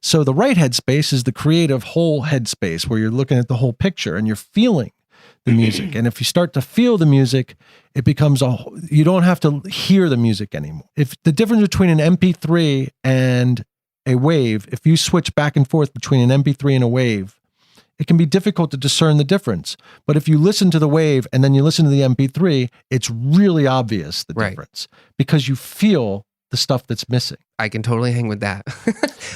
So the right headspace is the creative whole headspace where you're looking at the whole picture and you're feeling the music. And if you start to feel the music, it becomes you don't have to hear the music anymore. If the difference between an MP3 and a wave, if you switch back and forth between an MP3 and a wave, it can be difficult to discern the difference. But if you listen to the wave and then you listen to the MP3, it's really obvious the difference because you feel the stuff that's missing. I can totally hang with that.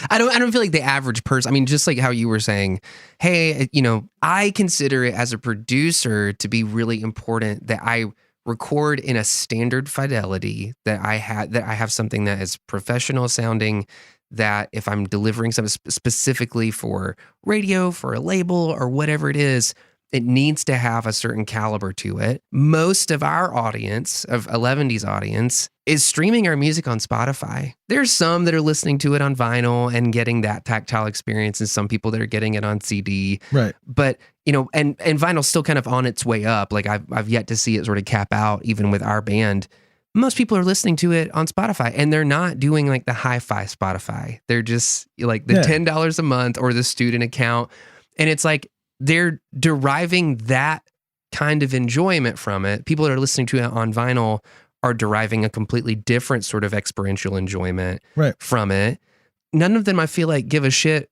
I don't feel like the average person, I mean, just like how you were saying, hey, you know, I consider it as a producer to be really important that I record in a standard fidelity, that I have something that is professional sounding, that if I'm delivering something specifically for radio, for a label or whatever it is, it needs to have a certain caliber to it. Most of our audience, of 11's audience, is streaming our music on Spotify. There's some that are listening to it on vinyl and getting that tactile experience, and some people that are getting it on CD. Right. But, you know, and vinyl's still kind of on its way up. Like I've yet to see it sort of cap out, even with our band. Most people are listening to it on Spotify, and they're not doing like the hi-fi Spotify. They're just like the $10 a month or the student account. And it's like, they're deriving that kind of enjoyment from it. People that are listening to it on vinyl are deriving a completely different sort of experiential enjoyment from it. None of them, I feel like, give a shit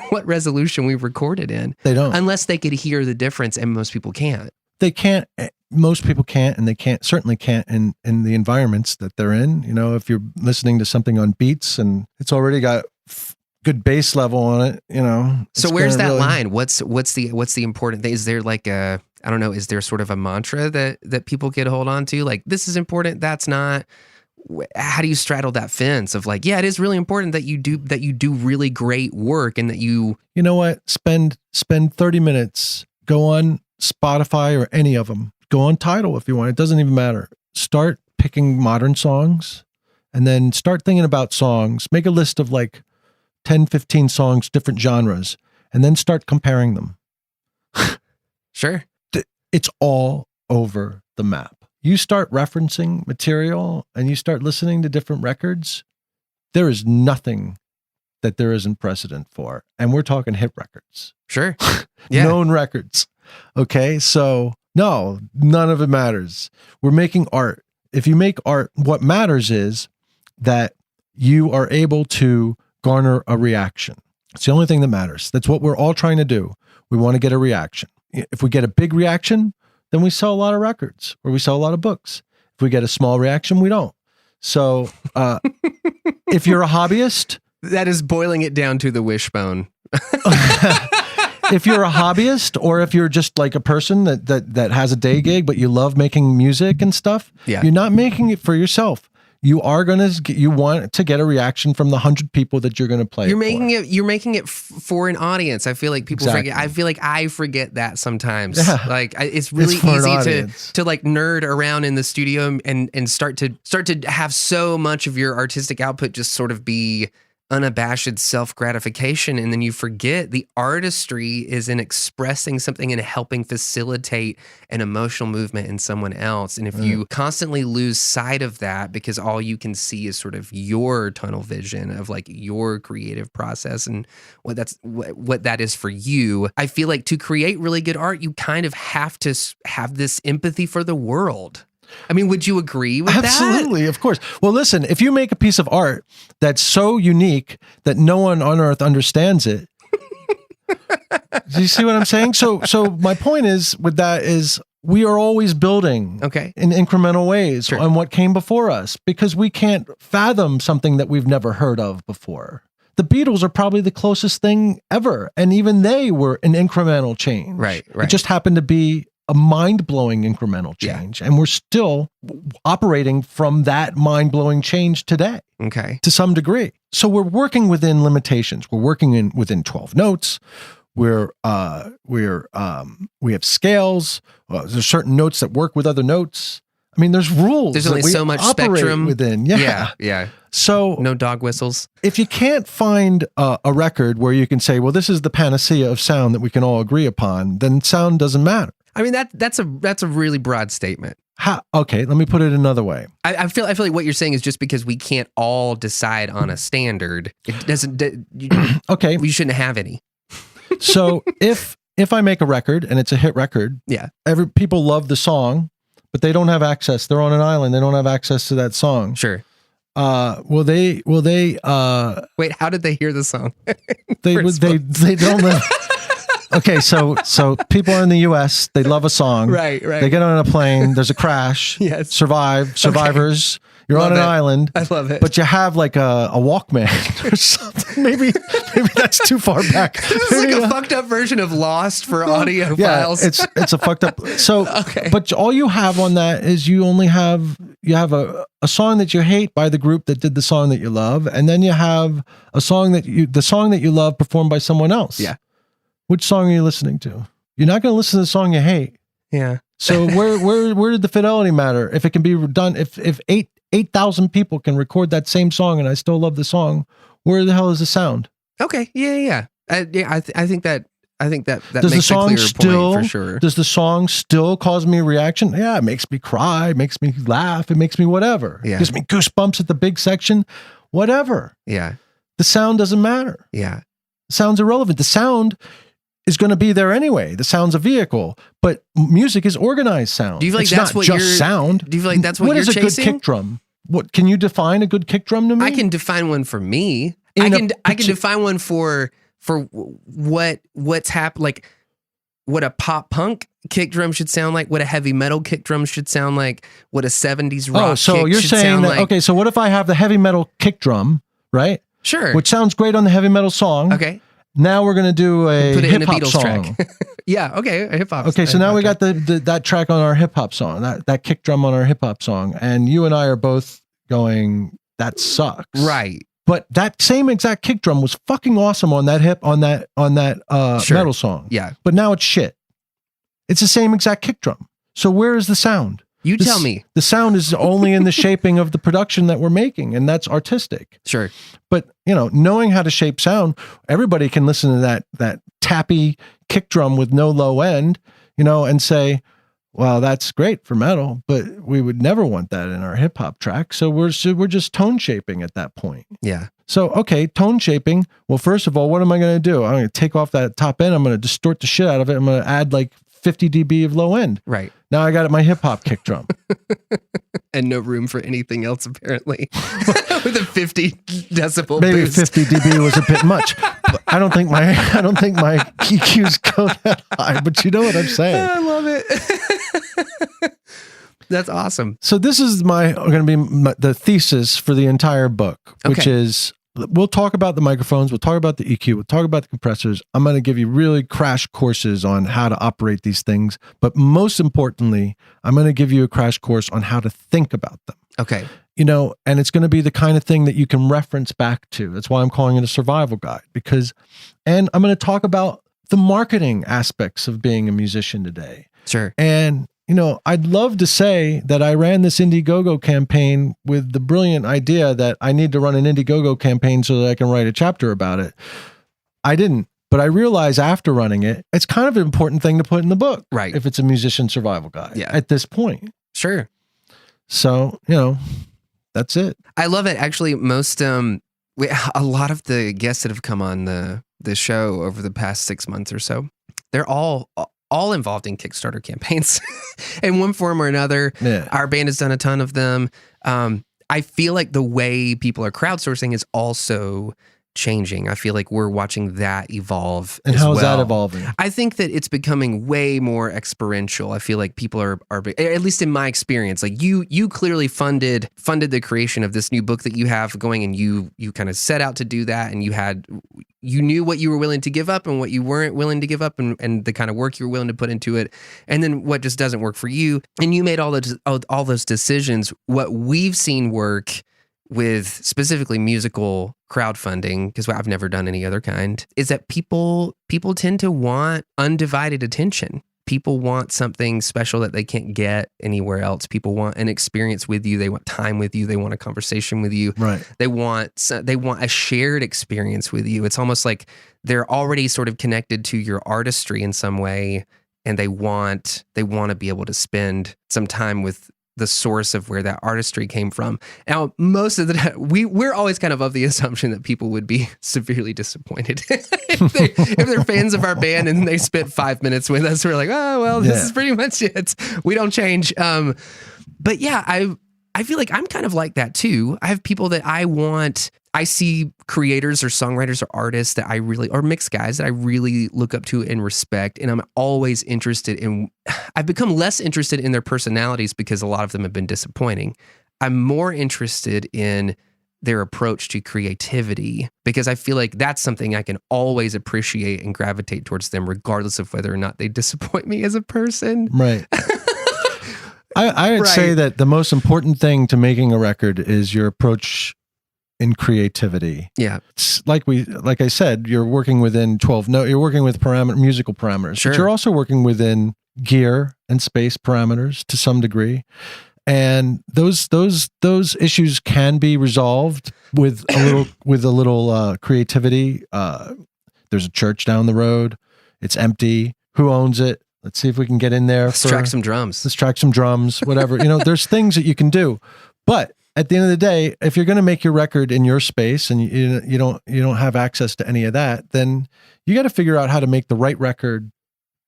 what resolution we recorded in. They don't. Unless they could hear the difference, and most people can't. They can't. Most people can't, and they certainly can't in the environments that they're in. You know, if you're listening to something on Beats and it's already got good bass level on it, you know. So where's that line? What's the important thing? Is there like a, I don't know, is there sort of a mantra that people get hold on to? Like, this is important, that's not. How do you straddle that fence of like, yeah, it is really important that you do really great work, and that you know what, spend 30 minutes, go on Spotify or any of them, go on Tidal if you want, it doesn't even matter. Start picking modern songs and then start thinking about songs. Make a list of like 10, 15 songs, different genres, and then start comparing them. Sure. It's all over the map. You start referencing material and you start listening to different records, there is nothing that there isn't precedent for. And we're talking hit records. Sure. Yeah. Known records. Okay. So no, none of it matters. We're making art. If you make art, what matters is that you are able to garner a reaction. It's the only thing that matters. That's what we're all trying to do. We want to get a reaction. If we get a big reaction, then we sell a lot of records or we sell a lot of books. If we get a small reaction, we don't. So if you're a hobbyist, that is boiling it down to the wishbone. If you're a hobbyist or if you're just like a person that has a day gig, but you love making music and stuff, you're not making it for yourself. You are you want to get a reaction from the 100 people that you're going to play. You're making it for an audience. I feel like people forget. I feel like I forget that sometimes. Yeah. Like it's really easy to like nerd around in the studio and start to have so much of your artistic output just sort of be unabashed self-gratification, and then you forget the artistry is in expressing something and helping facilitate an emotional movement in someone else. And if you constantly lose sight of that because all you can see is sort of your tunnel vision of like your creative process and what that is for you, I feel like to create really good art, you kind of have to have this empathy for the world. I mean, would you agree with that? Absolutely, of course. Well, listen, if you make a piece of art that's so unique that no one on earth understands it, do you see what I'm saying? So my point is with that is we are always building in incremental ways on what came before us because we can't fathom something that we've never heard of before. The Beatles are probably the closest thing ever, and even they were an incremental change. Right. It just happened to be a mind-blowing incremental change. And we're still operating from that mind-blowing change today. Okay. To some degree. So we're working within limitations. We're working within 12 notes. We have scales. There's certain notes that work with other notes. I mean, there's rules. There's only so much spectrum within. Yeah. So no dog whistles. If you can't find a record where you can say, well, this is the panacea of sound that we can all agree upon, then sound doesn't matter. I mean, that's a really broad statement. Okay, let me put it another way. I feel like what you're saying is just because we can't all decide on a standard, it doesn't. Okay, we shouldn't have any. So if I make a record and it's a hit record, people love the song, but they don't have access. They're on an island. They don't have access to that song. Sure. Will they? Wait, how did they hear the song? They don't live. Okay, so people are in the U.S. They love a song. Right. They get on a plane. There's a crash. Yes. Survivors. Okay. You're on an island. I love it. But you have like a Walkman or something. Maybe that's too far back. This is like a fucked up version of Lost for audio files. It's a fucked up. So, but all you have on that is you have a song that you hate by the group that did the song that you love, and then you have the song that you love performed by someone else. Yeah. Which song are you listening to? You're not going to listen to the song you hate. Yeah. So where did the fidelity matter? If it can be done, if 8,000 people can record that same song and I still love the song, where the hell is the sound? Okay. Yeah. I think that does makes the song a clearer still, point for sure. Does the song still cause me a reaction? Yeah, it makes me cry, it makes me laugh, it makes me whatever. Yeah. It gives me goosebumps at the big section, whatever. Yeah. The sound doesn't matter. Yeah. The sound's irrelevant. The sound is going to be there anyway. The sound's a vehicle, but music is organized sound. Do you feel like it's that's not what just you're sound? Do you feel like that's what you're chasing? What is a good kick drum? What can you define a good kick drum to me? I can define one for me. I can define one for what's happened, like what a pop punk kick drum should sound like, what a heavy metal kick drum should sound like, what a 70s rock kick so you're should saying sound that, like. okay, so what if I have the heavy metal kick drum, right? Sure. Which sounds great on the heavy metal song. Okay. Now we're going to do a put it in a hip-hop Beatles song. track. Yeah, okay, a hip-hop. Okay, so now we got that track on our hip-hop song, that kick drum on our hip-hop song, and you and I are both going, that sucks. Right. But that same exact kick drum was fucking awesome on that metal song. Yeah. But now it's shit. It's the same exact kick drum. So where is the sound? Tell me. The sound is only in the shaping of the production that we're making, and that's artistic. Sure. But, knowing how to shape sound, everybody can listen to that tappy kick drum with no low end, and say, well, that's great for metal, but we would never want that in our hip hop track. So we're just tone shaping at that point. Yeah. So, okay, tone shaping. Well, first of all, what am I going to do? I'm going to take off that top end. I'm going to distort the shit out of it. I'm going to add like 50 dB of low end. Right. Now I got my hip hop kick drum. And no room for anything else, apparently. With a 50 decibel Maybe boost. 50 dB was a bit much. But I don't think my EQs go that high, but you know what I'm saying. I love it. That's awesome. So this is going to be the thesis for the entire book, which is, we'll talk about the microphones, we'll talk about the EQ, we'll talk about the compressors. I'm going to give you really crash courses on how to operate these things. But most importantly, I'm going to give you a crash course on how to think about them. Okay. And it's going to be the kind of thing that you can reference back to. That's why I'm calling it a survival guide, and I'm going to talk about the marketing aspects of being a musician today. Sure. And, I'd love to say that I ran this Indiegogo campaign with the brilliant idea that I need to run an Indiegogo campaign so that I can write a chapter about it. I didn't, but I realized after running it, it's kind of an important thing to put in the book. Right. If it's a musician survival guide at this point. Sure. So, that's it. I love it. Actually, a lot of the guests that have come on the show over the past 6 months or so, they're all involved in Kickstarter campaigns in one form or another. Yeah. Our band has done a ton of them. I feel like the way people are crowdsourcing is also changing. I feel like we're watching that evolve. And how is that evolving? I think that it's becoming way more experiential. I feel like people are at least in my experience, like you clearly funded the creation of this new book that you have going, and you kind of set out to do that, and you knew what you were willing to give up and what you weren't willing to give up, and the kind of work you were willing to put into it, and then what just doesn't work for you. And you made all those decisions. What we've seen work with specifically musical crowdfunding, because I've never done any other kind, is that people tend to want undivided attention. People want something special that they can't get anywhere else. People want an experience with you. They want time with you. They want a conversation with you. Right. They want a shared experience with you. It's almost like they're already sort of connected to your artistry in some way, and they want to be able to spend some time with the source of where that artistry came from. Now, most of the time, we're always kind of the assumption that people would be severely disappointed if they're fans of our band and they spent 5 minutes with us. We're like, oh, well, this is pretty much it. We don't change. But yeah, I feel like I'm kind of like that too. I have people that I see creators or songwriters or artists that or mixed guys that I really look up to and respect. And I'm always I've become less interested in their personalities because a lot of them have been disappointing. I'm more interested in their approach to creativity, because I feel like that's something I can always appreciate and gravitate towards them, regardless of whether or not they disappoint me as a person. Right. I would say that the most important thing to making a record is your approach in creativity. Yeah. It's like I said, you're working within 12 notes, you're working with musical parameters. Sure. But you're also working within gear and space parameters to some degree. And those issues can be resolved with a little creativity. There's a church down the road. It's empty. Who owns it? Let's see if we can get in there. Let's track some drums, whatever. There's things that you can do. But at the end of the day, if you're going to make your record in your space and you don't have access to any of that, then you got to figure out how to make the right record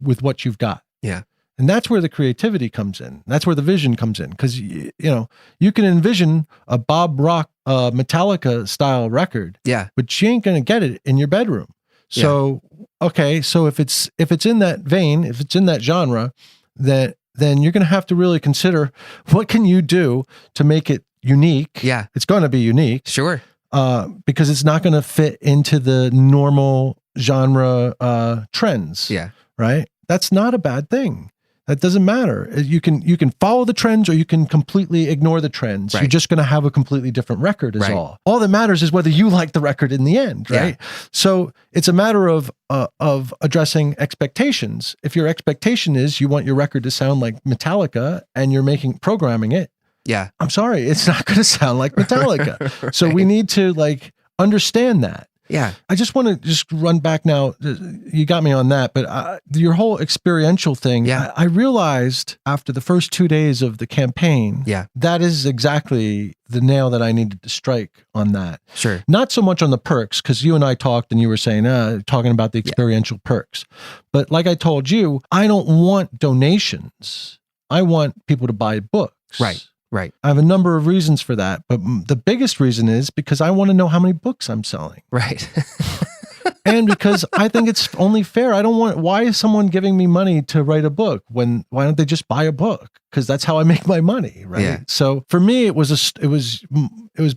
with what you've got. Yeah. And that's where the creativity comes in. That's where the vision comes in. Because, you can envision a Bob Rock, Metallica style record. Yeah. But you ain't going to get it in your bedroom. So, okay. So if it's in that vein, if it's in that genre, then you're going to have to really consider what can you do to make it unique. Yeah. It's going to be unique. Sure. Because it's not going to fit into the normal genre trends. Yeah. Right. That's not a bad thing. That doesn't matter. You can follow the trends or you can completely ignore the trends. Right. You're just going to have a completely different record is all. All that matters is whether you like the record in the end, right? Yeah. So it's a matter of addressing expectations. If your expectation is you want your record to sound like Metallica and you're programming it, I'm sorry, it's not going to sound like Metallica. Right. So we need to understand that. Yeah. I just want to just run back now. You got me on that, but your whole experiential thing, Yeah. I realized after the first 2 days of the campaign, Yeah. that is exactly the nail that I needed to strike on that. Sure. Not so much on the perks, because you and I talked and you were saying, talking about the experiential perks. But like I told you, I don't want donations. I want people to buy books. Right. I have a number of reasons for that, but the biggest reason is because I want to know how many books I'm selling. Right. And because I think it's only fair. I don't want, why is someone giving me money to write a book why don't they just buy a book? Because that's how I make my money, right? Yeah. So for me, it was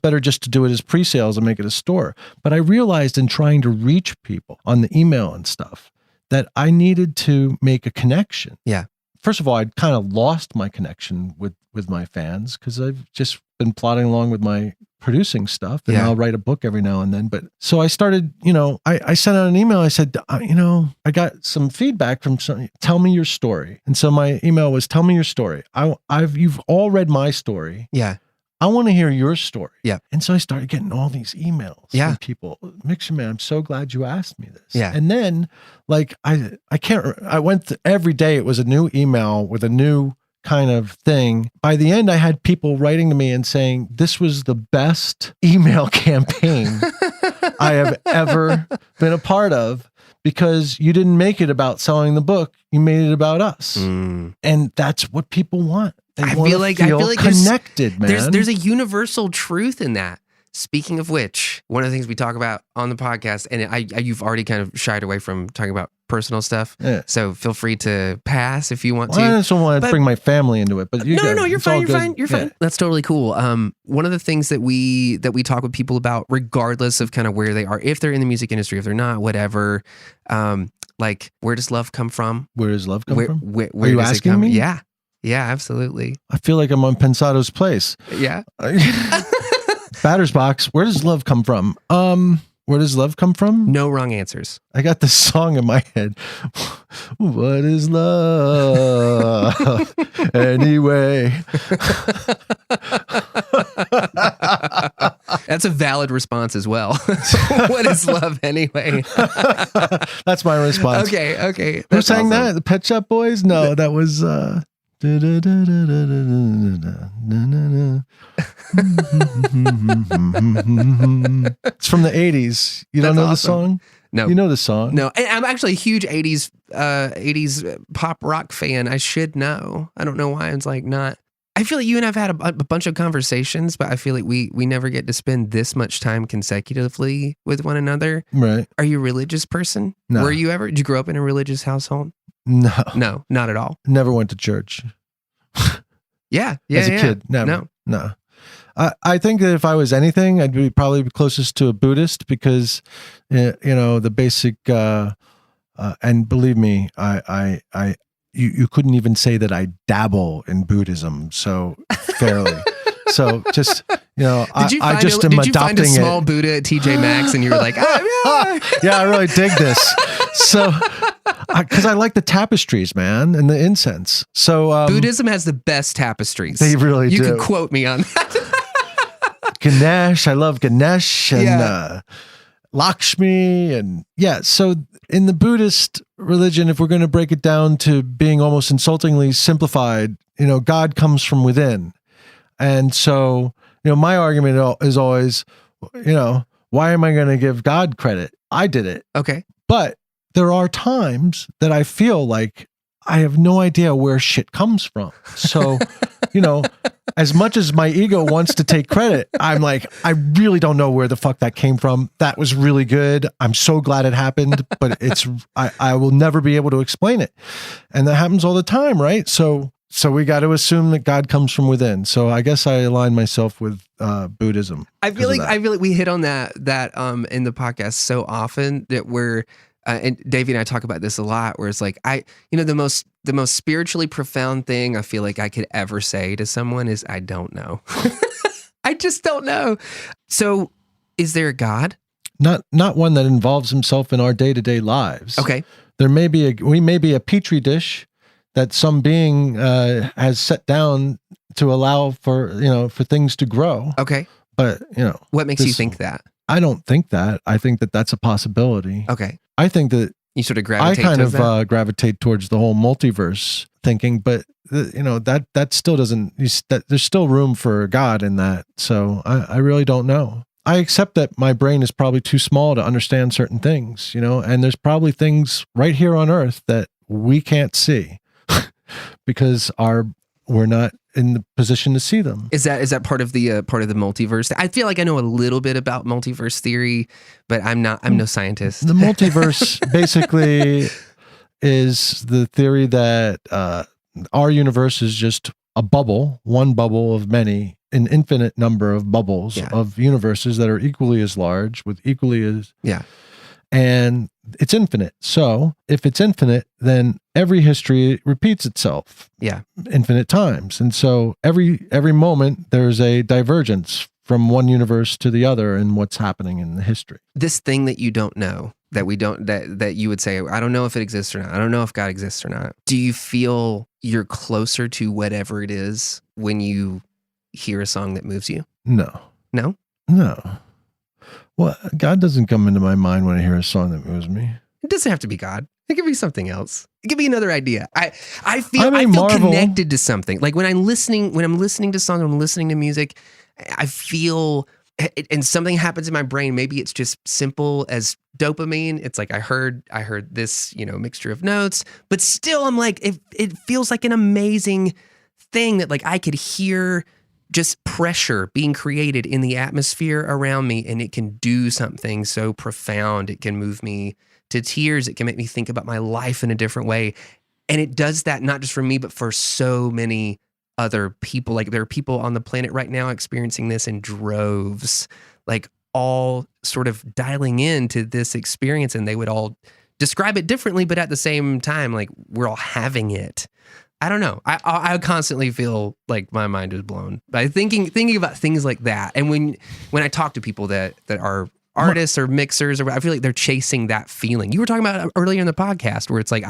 better just to do it as pre-sales and make it a store. But I realized in trying to reach people on the email and stuff that I needed to make a connection. Yeah. First of all, I'd kind of lost my connection with my fans because I've just been plodding along with my producing stuff, and I'll write a book every now and then. But so I started, I sent out an email. I said, I got some feedback from some, tell me your story. And so my email was, tell me your story. You've all read my story. Yeah. I want to hear your story. Yeah. And so I started getting all these emails from people. Mixerman, I'm so glad you asked me this. Yeah. And then like, I went every day. It was a new email with a new kind of thing. By the end, I had people writing to me and saying, this was the best email campaign I have ever been a part of, because you didn't make it about selling the book. You made it about us. And that's what people want. I feel like connected, man. There's a universal truth in that. Speaking of which, one of the things we talk about on the podcast, and you've already kind of shied away from talking about personal stuff, so feel free to pass if you want to. I just don't want to bring my family into it, but no, you're fine. You're fine. That's totally cool. One of the things that we talk with people about, regardless of kind of where they are, if they're in the music industry, if they're not, whatever, like, where does love come from? Where does love come from? Where are you does asking it come? me? Yeah, absolutely. I feel like I'm on Pensado's place. Yeah. Batter's box. Where does love come from? Where does love come from? No wrong answers. I got this song in my head. What is love anyway? That's a valid response as well. What is love anyway? That's my response. Okay. Who sang that? The Pet Shop Boys? No, that was it's from the 80s. You don't know the song? No. You know the song? No. And I'm actually a huge 80s pop rock fan. I should know. I don't know why it's like not. I feel like you and I've had a bunch of conversations, but I feel like we never get to spend this much time consecutively with one another. Right. Are you a religious person? No. Did you grow up in a religious household? No, not at all. Never went to church. Yeah. As a kid. Never. No. I think that if I was anything, I'd be probably closest to a Buddhist, because, the basic, and believe me, you couldn't even say that I dabble in Buddhism so fairly. So just, Did you find a small Buddha at TJ Maxx and you were like, yeah, I really dig this. So, because I like the tapestries, man, and the incense. So Buddhism has the best tapestries. They really do. You can quote me on that. Ganesh, I love Ganesh and Lakshmi, and so in the Buddhist religion, if we're going to break it down to being almost insultingly simplified, God comes from within. And so, my argument is always, why am I going to give God credit? I did it. Okay. But there are times that I feel like I have no idea where shit comes from. So, as much as my ego wants to take credit, I'm like, I really don't know where the fuck that came from. That was really good. I'm so glad it happened, but I will never be able to explain it. And that happens all the time, right? So we got to assume that God comes from within. So I guess I align myself with Buddhism. I feel like we hit on that in the podcast so often that we're and Davey and I talk about this a lot, where it's like the most spiritually profound thing I feel like I could ever say to someone is, I don't know. I just don't know. So is there a God? Not one that involves himself in our day-to-day lives. Okay. We may be a petri dish that some being has set down to allow for things to grow. Okay. But what makes you think that? I don't think that. I think that that's a possibility. Okay. I think that You sort of I gravitate kind towards of that? gravitate towards the whole multiverse thinking, but that still doesn't. There's still room for God in that. So I really don't know. I accept that my brain is probably too small to understand certain things, and there's probably things right here on Earth that we can't see because we're not in the position to see them. Is that part of the multiverse? I feel like I know a little bit about multiverse theory, but I'm no scientist. The multiverse basically is the theory that our universe is just a bubble, one bubble of many, an infinite number of bubbles of universes that are equally as large with equally as and it's infinite. So if it's infinite, then every history repeats itself infinite times. And so every moment there's a divergence from one universe to the other in what's happening in the history. This thing that you don't know, that you would say, I don't know if it exists or not. I don't know if God exists or not. Do you feel you're closer to whatever it is when you hear a song that moves you? No. No? No. Well, God doesn't come into my mind when I hear a song that moves me. It doesn't have to be God. It could be something else. It could be another idea. I feel Marvel. connected to something. Like when I'm listening to songs, when I'm listening to music, I feel, and something happens in my brain. Maybe it's just simple as dopamine. It's like I heard this, mixture of notes, but still I'm like, it feels like an amazing thing that like I could hear just pressure being created in the atmosphere around me, and it can do something so profound. It can move me to tears. It can make me think about my life in a different way. And it does that not just for me, but for so many other people. Like there are people on the planet right now experiencing this in droves, like all sort of dialing into this experience, and they would all describe it differently, but at the same time, like we're all having it. I don't know. I constantly feel like my mind is blown by thinking about things like that. And when I talk to people that are artists or mixers, or I feel like they're chasing that feeling. You were talking about earlier in the podcast where it's like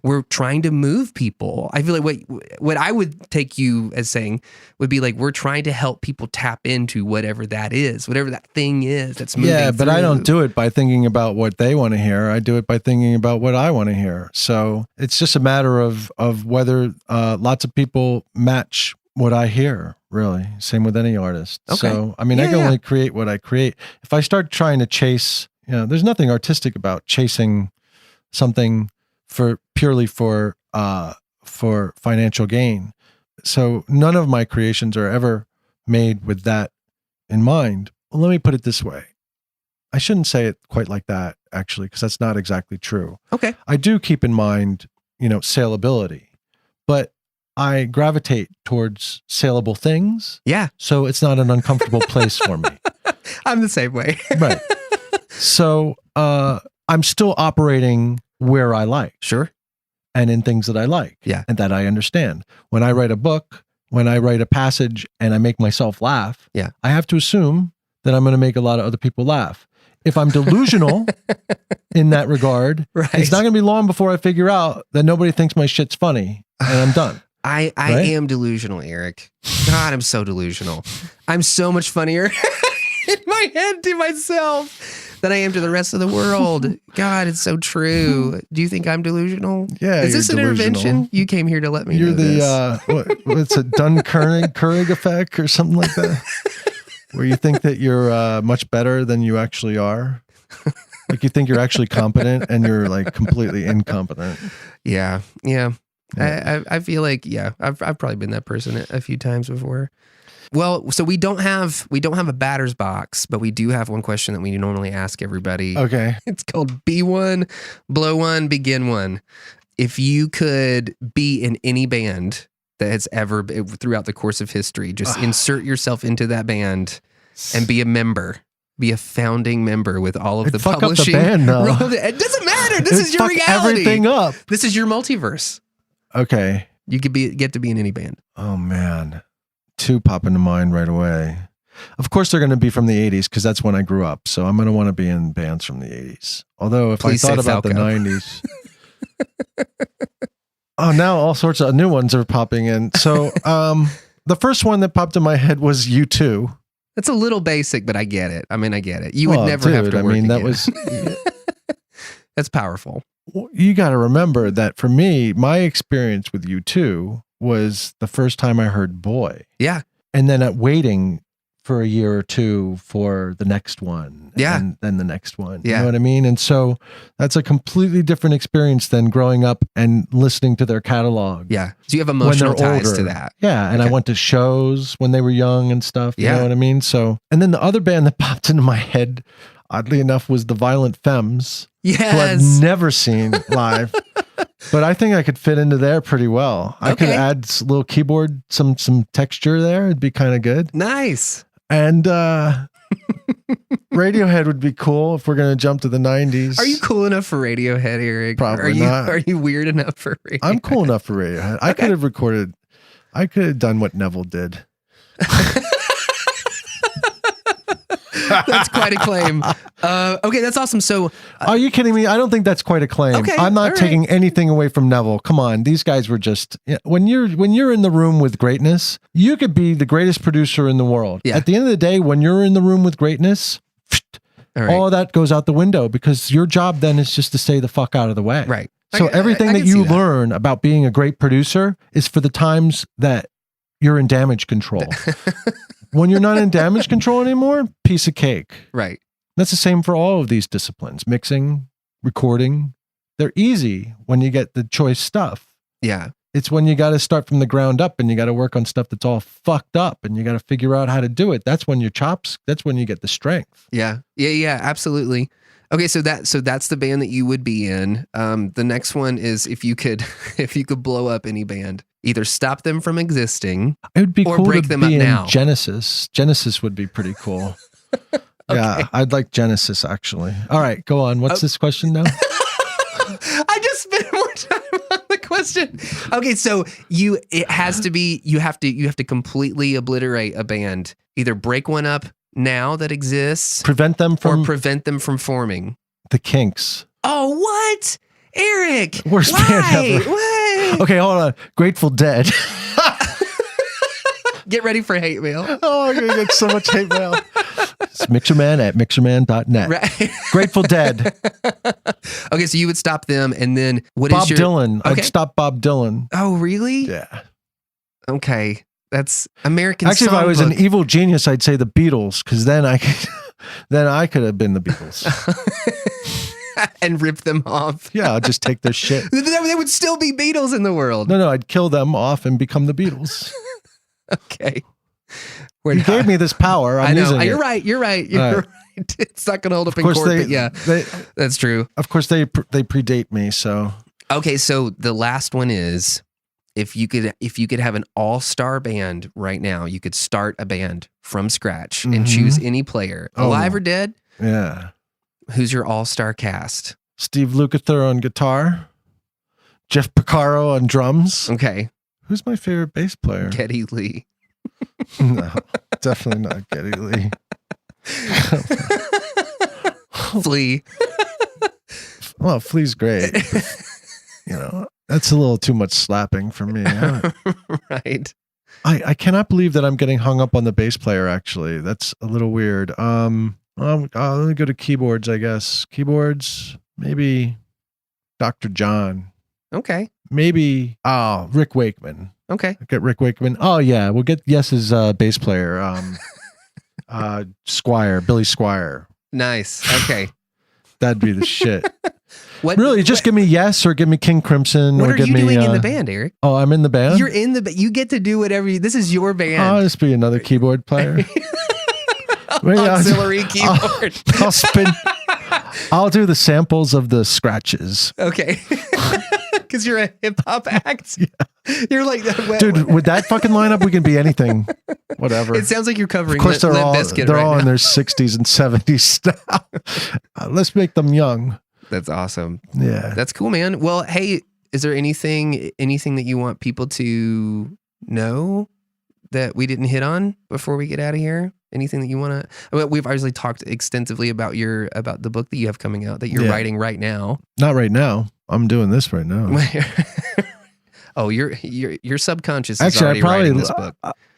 we're trying to move people. I feel like what I would take you as saying would be like we're trying to help people tap into whatever that is, whatever that thing is that's moving. Yeah, but through. I don't do it by thinking about what they want to hear. I do it by thinking about what I want to hear. So it's just a matter of whether lots of people match what I hear, really. Same with any artist. Okay. So, I mean, I can only create what I create. If I start trying to chase, there's nothing artistic about chasing something purely for financial gain. So none of my creations are ever made with that in mind. Well, let me put it this way. I shouldn't say it quite like that, actually, because that's not exactly true. Okay. I do keep in mind, saleability, but I gravitate towards saleable things. Yeah. So it's not an uncomfortable place for me. I'm the same way. Right. So I'm still operating where I like. Sure. And in things that I like. Yeah. And that I understand. When I write a book, when I write a passage and I make myself laugh, I have to assume that I'm going to make a lot of other people laugh. If I'm delusional in that regard, it's not going to be long before I figure out that nobody thinks my shit's funny and I'm done. I am delusional, Eric. God, I'm so delusional. I'm so much funnier in my head to myself than I am to the rest of the world. God, it's so true. Do you think I'm delusional? Yeah, is this an intervention? You came here to let me know this. What's a Dunning-Keurig effect or something like that? Where you think that you're much better than you actually are. Like you think you're actually competent and you're like completely incompetent. Yeah. I feel like I've probably been that person a few times before. Well, so we don't have a batter's box, but we do have one question that we normally ask everybody. Okay, it's called Be One, Blow One, Begin One. If you could be in any band that has ever throughout the course of history, just insert yourself into that band and be a member. Be a founding member with all of the publishing. Up the band, though. It doesn't matter. This is your reality. Everything up. This is your multiverse. Okay. You could get to be in any band. Oh man. Two pop into mind right away. Of course they're going to be from the 80s because that's when I grew up. So I'm going to want to be in bands from the 80s. Although if I thought about the 90s. Oh, now all sorts of new ones are popping in. So the first one that popped in my head was U2. That's a little basic, but I get it. I mean, I get it. You would never have to work that again. was... That's powerful. You got to remember that for me, my experience with U2 was the first time I heard Boy. Yeah. And then waiting for a year or two for the next one. Yeah. And then the next one. Yeah. You know what I mean? And so that's a completely different experience than growing up and listening to their catalog. Yeah. So you have emotional when they're ties older. to that. Yeah. And Okay. I went to shows when they were young and stuff. You Yeah. know what I mean? So, and then the other band that popped into my head, oddly enough, was the Violent Femmes. Who I've Yes. never seen live. But I think I could fit into there pretty well. I could Okay. add a little keyboard, some texture there. It'd be kind of good. Nice. And Radiohead would be cool if we're going to jump to the 90s. Are you cool enough for Radiohead, Eric? Probably not. Are you weird enough for Radiohead? I'm cool enough for Radiohead. I could have recorded. I could have done what Neville did. That's quite a claim. Okay, that's awesome. So, Are you kidding me? I don't think that's quite a claim. Okay, I'm not all right. taking anything away from Neville. Come on, these guys were just when you're in the room with greatness, you could be the greatest producer in the world. Yeah. At the end of the day, when you're in the room with greatness, all right. all of that goes out the window because your job then is just to stay the fuck out of the way. Right. So everything I that can you see that. learn about being a great producer is for the times that you're in damage control. When you're not in damage control anymore, piece of cake. Right. That's the same for all of these disciplines. Mixing, recording, they're easy when you get the choice stuff. Yeah. It's when you got to start from the ground up and you got to work on stuff that's all fucked up and you got to figure out how to do it. That's when your chops, that's when you get the strength. Yeah. Yeah. Yeah. Absolutely. Okay. So that's the band that you would be in. The next one is if you could blow up any band, either stop them from existing. It would be Or cool break to them be up in now. Genesis. Genesis would be pretty cool. Yeah, I'd like Genesis actually. All right, go on. What's this question now? I just spent more time on the question. Okay, so you have to completely obliterate a band. Either break one up now that exists, Prevent them or from prevent them from forming. the Kinks. Oh, what? Eric. Worst why? band ever. Why? Okay, hold on. Grateful Dead. Get ready for hate mail. Oh, I'm gonna get so much hate mail. It's Mixerman at mixerman.net. Right. Grateful Dead. Okay, so you would stop them, and then what is Bob your Dylan. Okay. I'd stop Bob Dylan. Oh, really? Yeah. Okay, that's American. Actually, if I was an Songbook. evil genius, I'd say the Beatles, because then I could have been the Beatles. and rip them off. Yeah, I'll just take their shit. There would still be Beatles in the world. No, I'd kill them off and become the Beatles. Okay. You gave me this power. I'm I know. using You're it. right. You're right. All You're right. right. It's not going to hold up Of in course, court, but yeah, they, that's true. of course, they predate me. So Okay, so the last one is if you could have an all-star band right now, you could start a band from scratch and Mhm. choose any player, Oh. alive or dead. yeah, Who's your all-star cast? Steve Lukather on guitar, Jeff Porcaro on drums. Okay, Who's my favorite bass player? Geddy Lee. No, definitely not Geddy Lee. Flea. Well, Flea's great. That's a little too much slapping for me. Right. I cannot believe that I'm getting hung up on the bass player. Actually, that's a little weird. Let me go to keyboards. I guess keyboards. Maybe Dr. John. Okay. Maybe Rick Wakeman. Okay. Get Rick Wakeman. Oh yeah, we'll get Yes's bass player. Squire, Billy Squire. Nice. Okay. That'd be the shit. What Really, just give me Yes or give me King Crimson What or are give you me. doing in the band, Eric? Oh, I'm in the band. You're in the. You get to do whatever. This is your band. I'll just be another keyboard player. Maybe Auxiliary keyboard. I'll spin. I'll do the samples of the scratches. Okay. Because you're a hip hop act. Yeah. You're like, Dude, with that fucking lineup, we can be anything. Whatever. It sounds like you're covering Of course, they're Limp all Bizkit they're right all now. in their 60s and 70s now. Let's make them young. That's awesome. Yeah. That's cool, man. Well, hey, is there anything that you want people to know that we didn't hit on before we get out of here? Anything that you want to? Well, we've obviously talked extensively about the book that you have coming out that you're writing right now. Not right now. I'm doing this right now. Oh, your subconscious is Actually, already writing this book.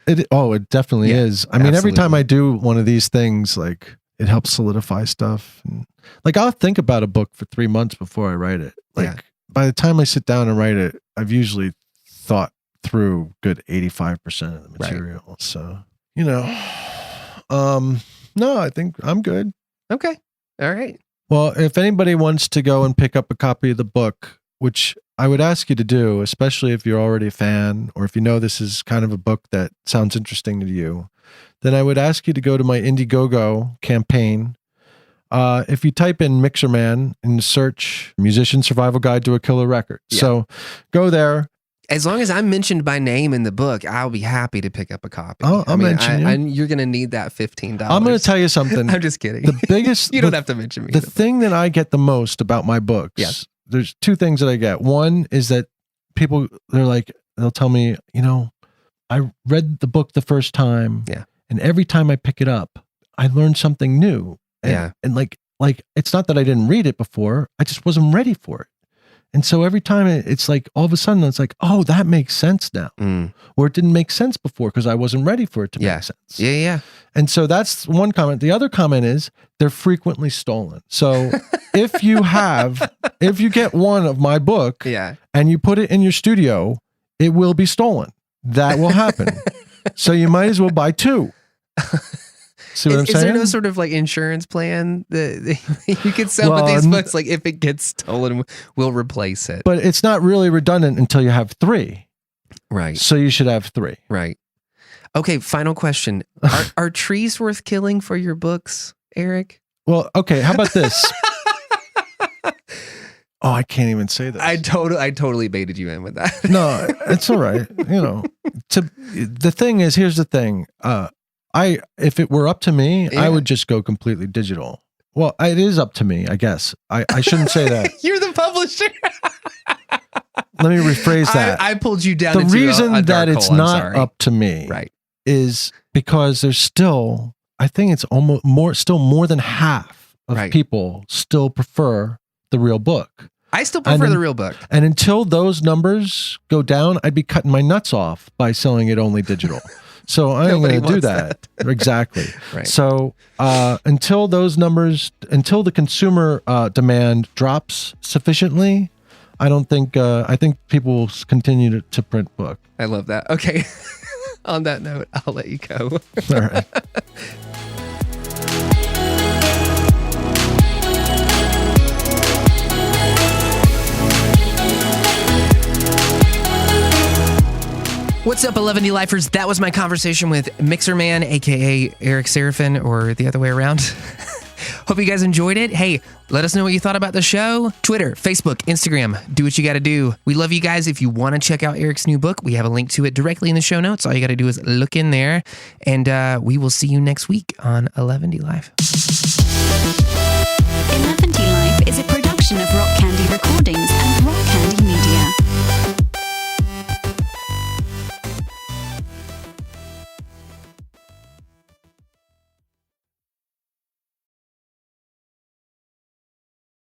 It definitely Yeah, is. I mean, every time absolutely. I do one of these things, like it helps solidify stuff. And, like I'll think about a book for 3 months before I write it. Like Yeah. by the time I sit down and write it, I've usually thought through good 85% of the material. So, no, I think I'm good. Okay. All right. Well, if anybody wants to go and pick up a copy of the book, which I would ask you to do, especially if you're already a fan or if you know this is kind of a book that sounds interesting to you, then I would ask you to go to my Indiegogo campaign. If you type in Mixerman and search Musician Survival Guide to a Killer Record. Yeah. So go there. As long as I'm mentioned by name in the book, I'll be happy to pick up a copy. I'll mention you. You're going to need that $15. I'm going to tell you something. I'm just kidding. The biggest, You don't have to mention me. The thing that I get the most about my books, Yes. there's two things that I get. One is that people, they'll tell me, I read the book the first time. Yeah. And every time I pick it up, I learned something new. And, Yeah. And like it's not that I didn't read it before. I just wasn't ready for it. And so every time it's like, all of a sudden it's like, oh, that makes sense now. Or it didn't make sense before because I wasn't ready for it to make sense. Yeah. And so that's one comment. The other comment is they're frequently stolen. So if you get one of my book and you put it in your studio, it will be stolen. That will happen. So you might as well buy two. See what I'm saying? Is there no sort of like insurance plan that you could sell with these books? Like if it gets stolen, we'll replace it. But it's not really redundant until you have three. Right. So you should have three. Right. Okay, final question. Are trees worth killing for your books, Eric? Well, okay, how about this? Oh, I can't even say this. I totally baited you in with that. No, it's all right. The thing is, here's the thing. If it were up to me, I would just go completely digital. Well, it is up to me, I guess. I shouldn't say that. You're the publisher. Let me rephrase that. I pulled you down. The into reason a that dark it's hole, not up to me, right, is because there's still, I think it's almost more than half of people still prefer the real book. I still prefer the real book. And until those numbers go down, I'd be cutting my nuts off by selling it only digital. So I ain't going to do that. Exactly. Right. So until the consumer demand drops sufficiently, I think people will continue to print book. I love that. Okay. On that note, I'll let you go. All right. What's up, 11ty-lifers? That was my conversation with Mixerman, aka Eric Sarafin, or the other way around. Hope you guys enjoyed it. Hey, let us know what you thought about the show. Twitter, Facebook, Instagram, do what you got to do. We love you guys. If you want to check out Eric's new book, we have a link to it directly in the show notes. All you got to do is look in there, and we will see you next week on 11ty-life. 11ty-life is a production of Rock Candy Recordings.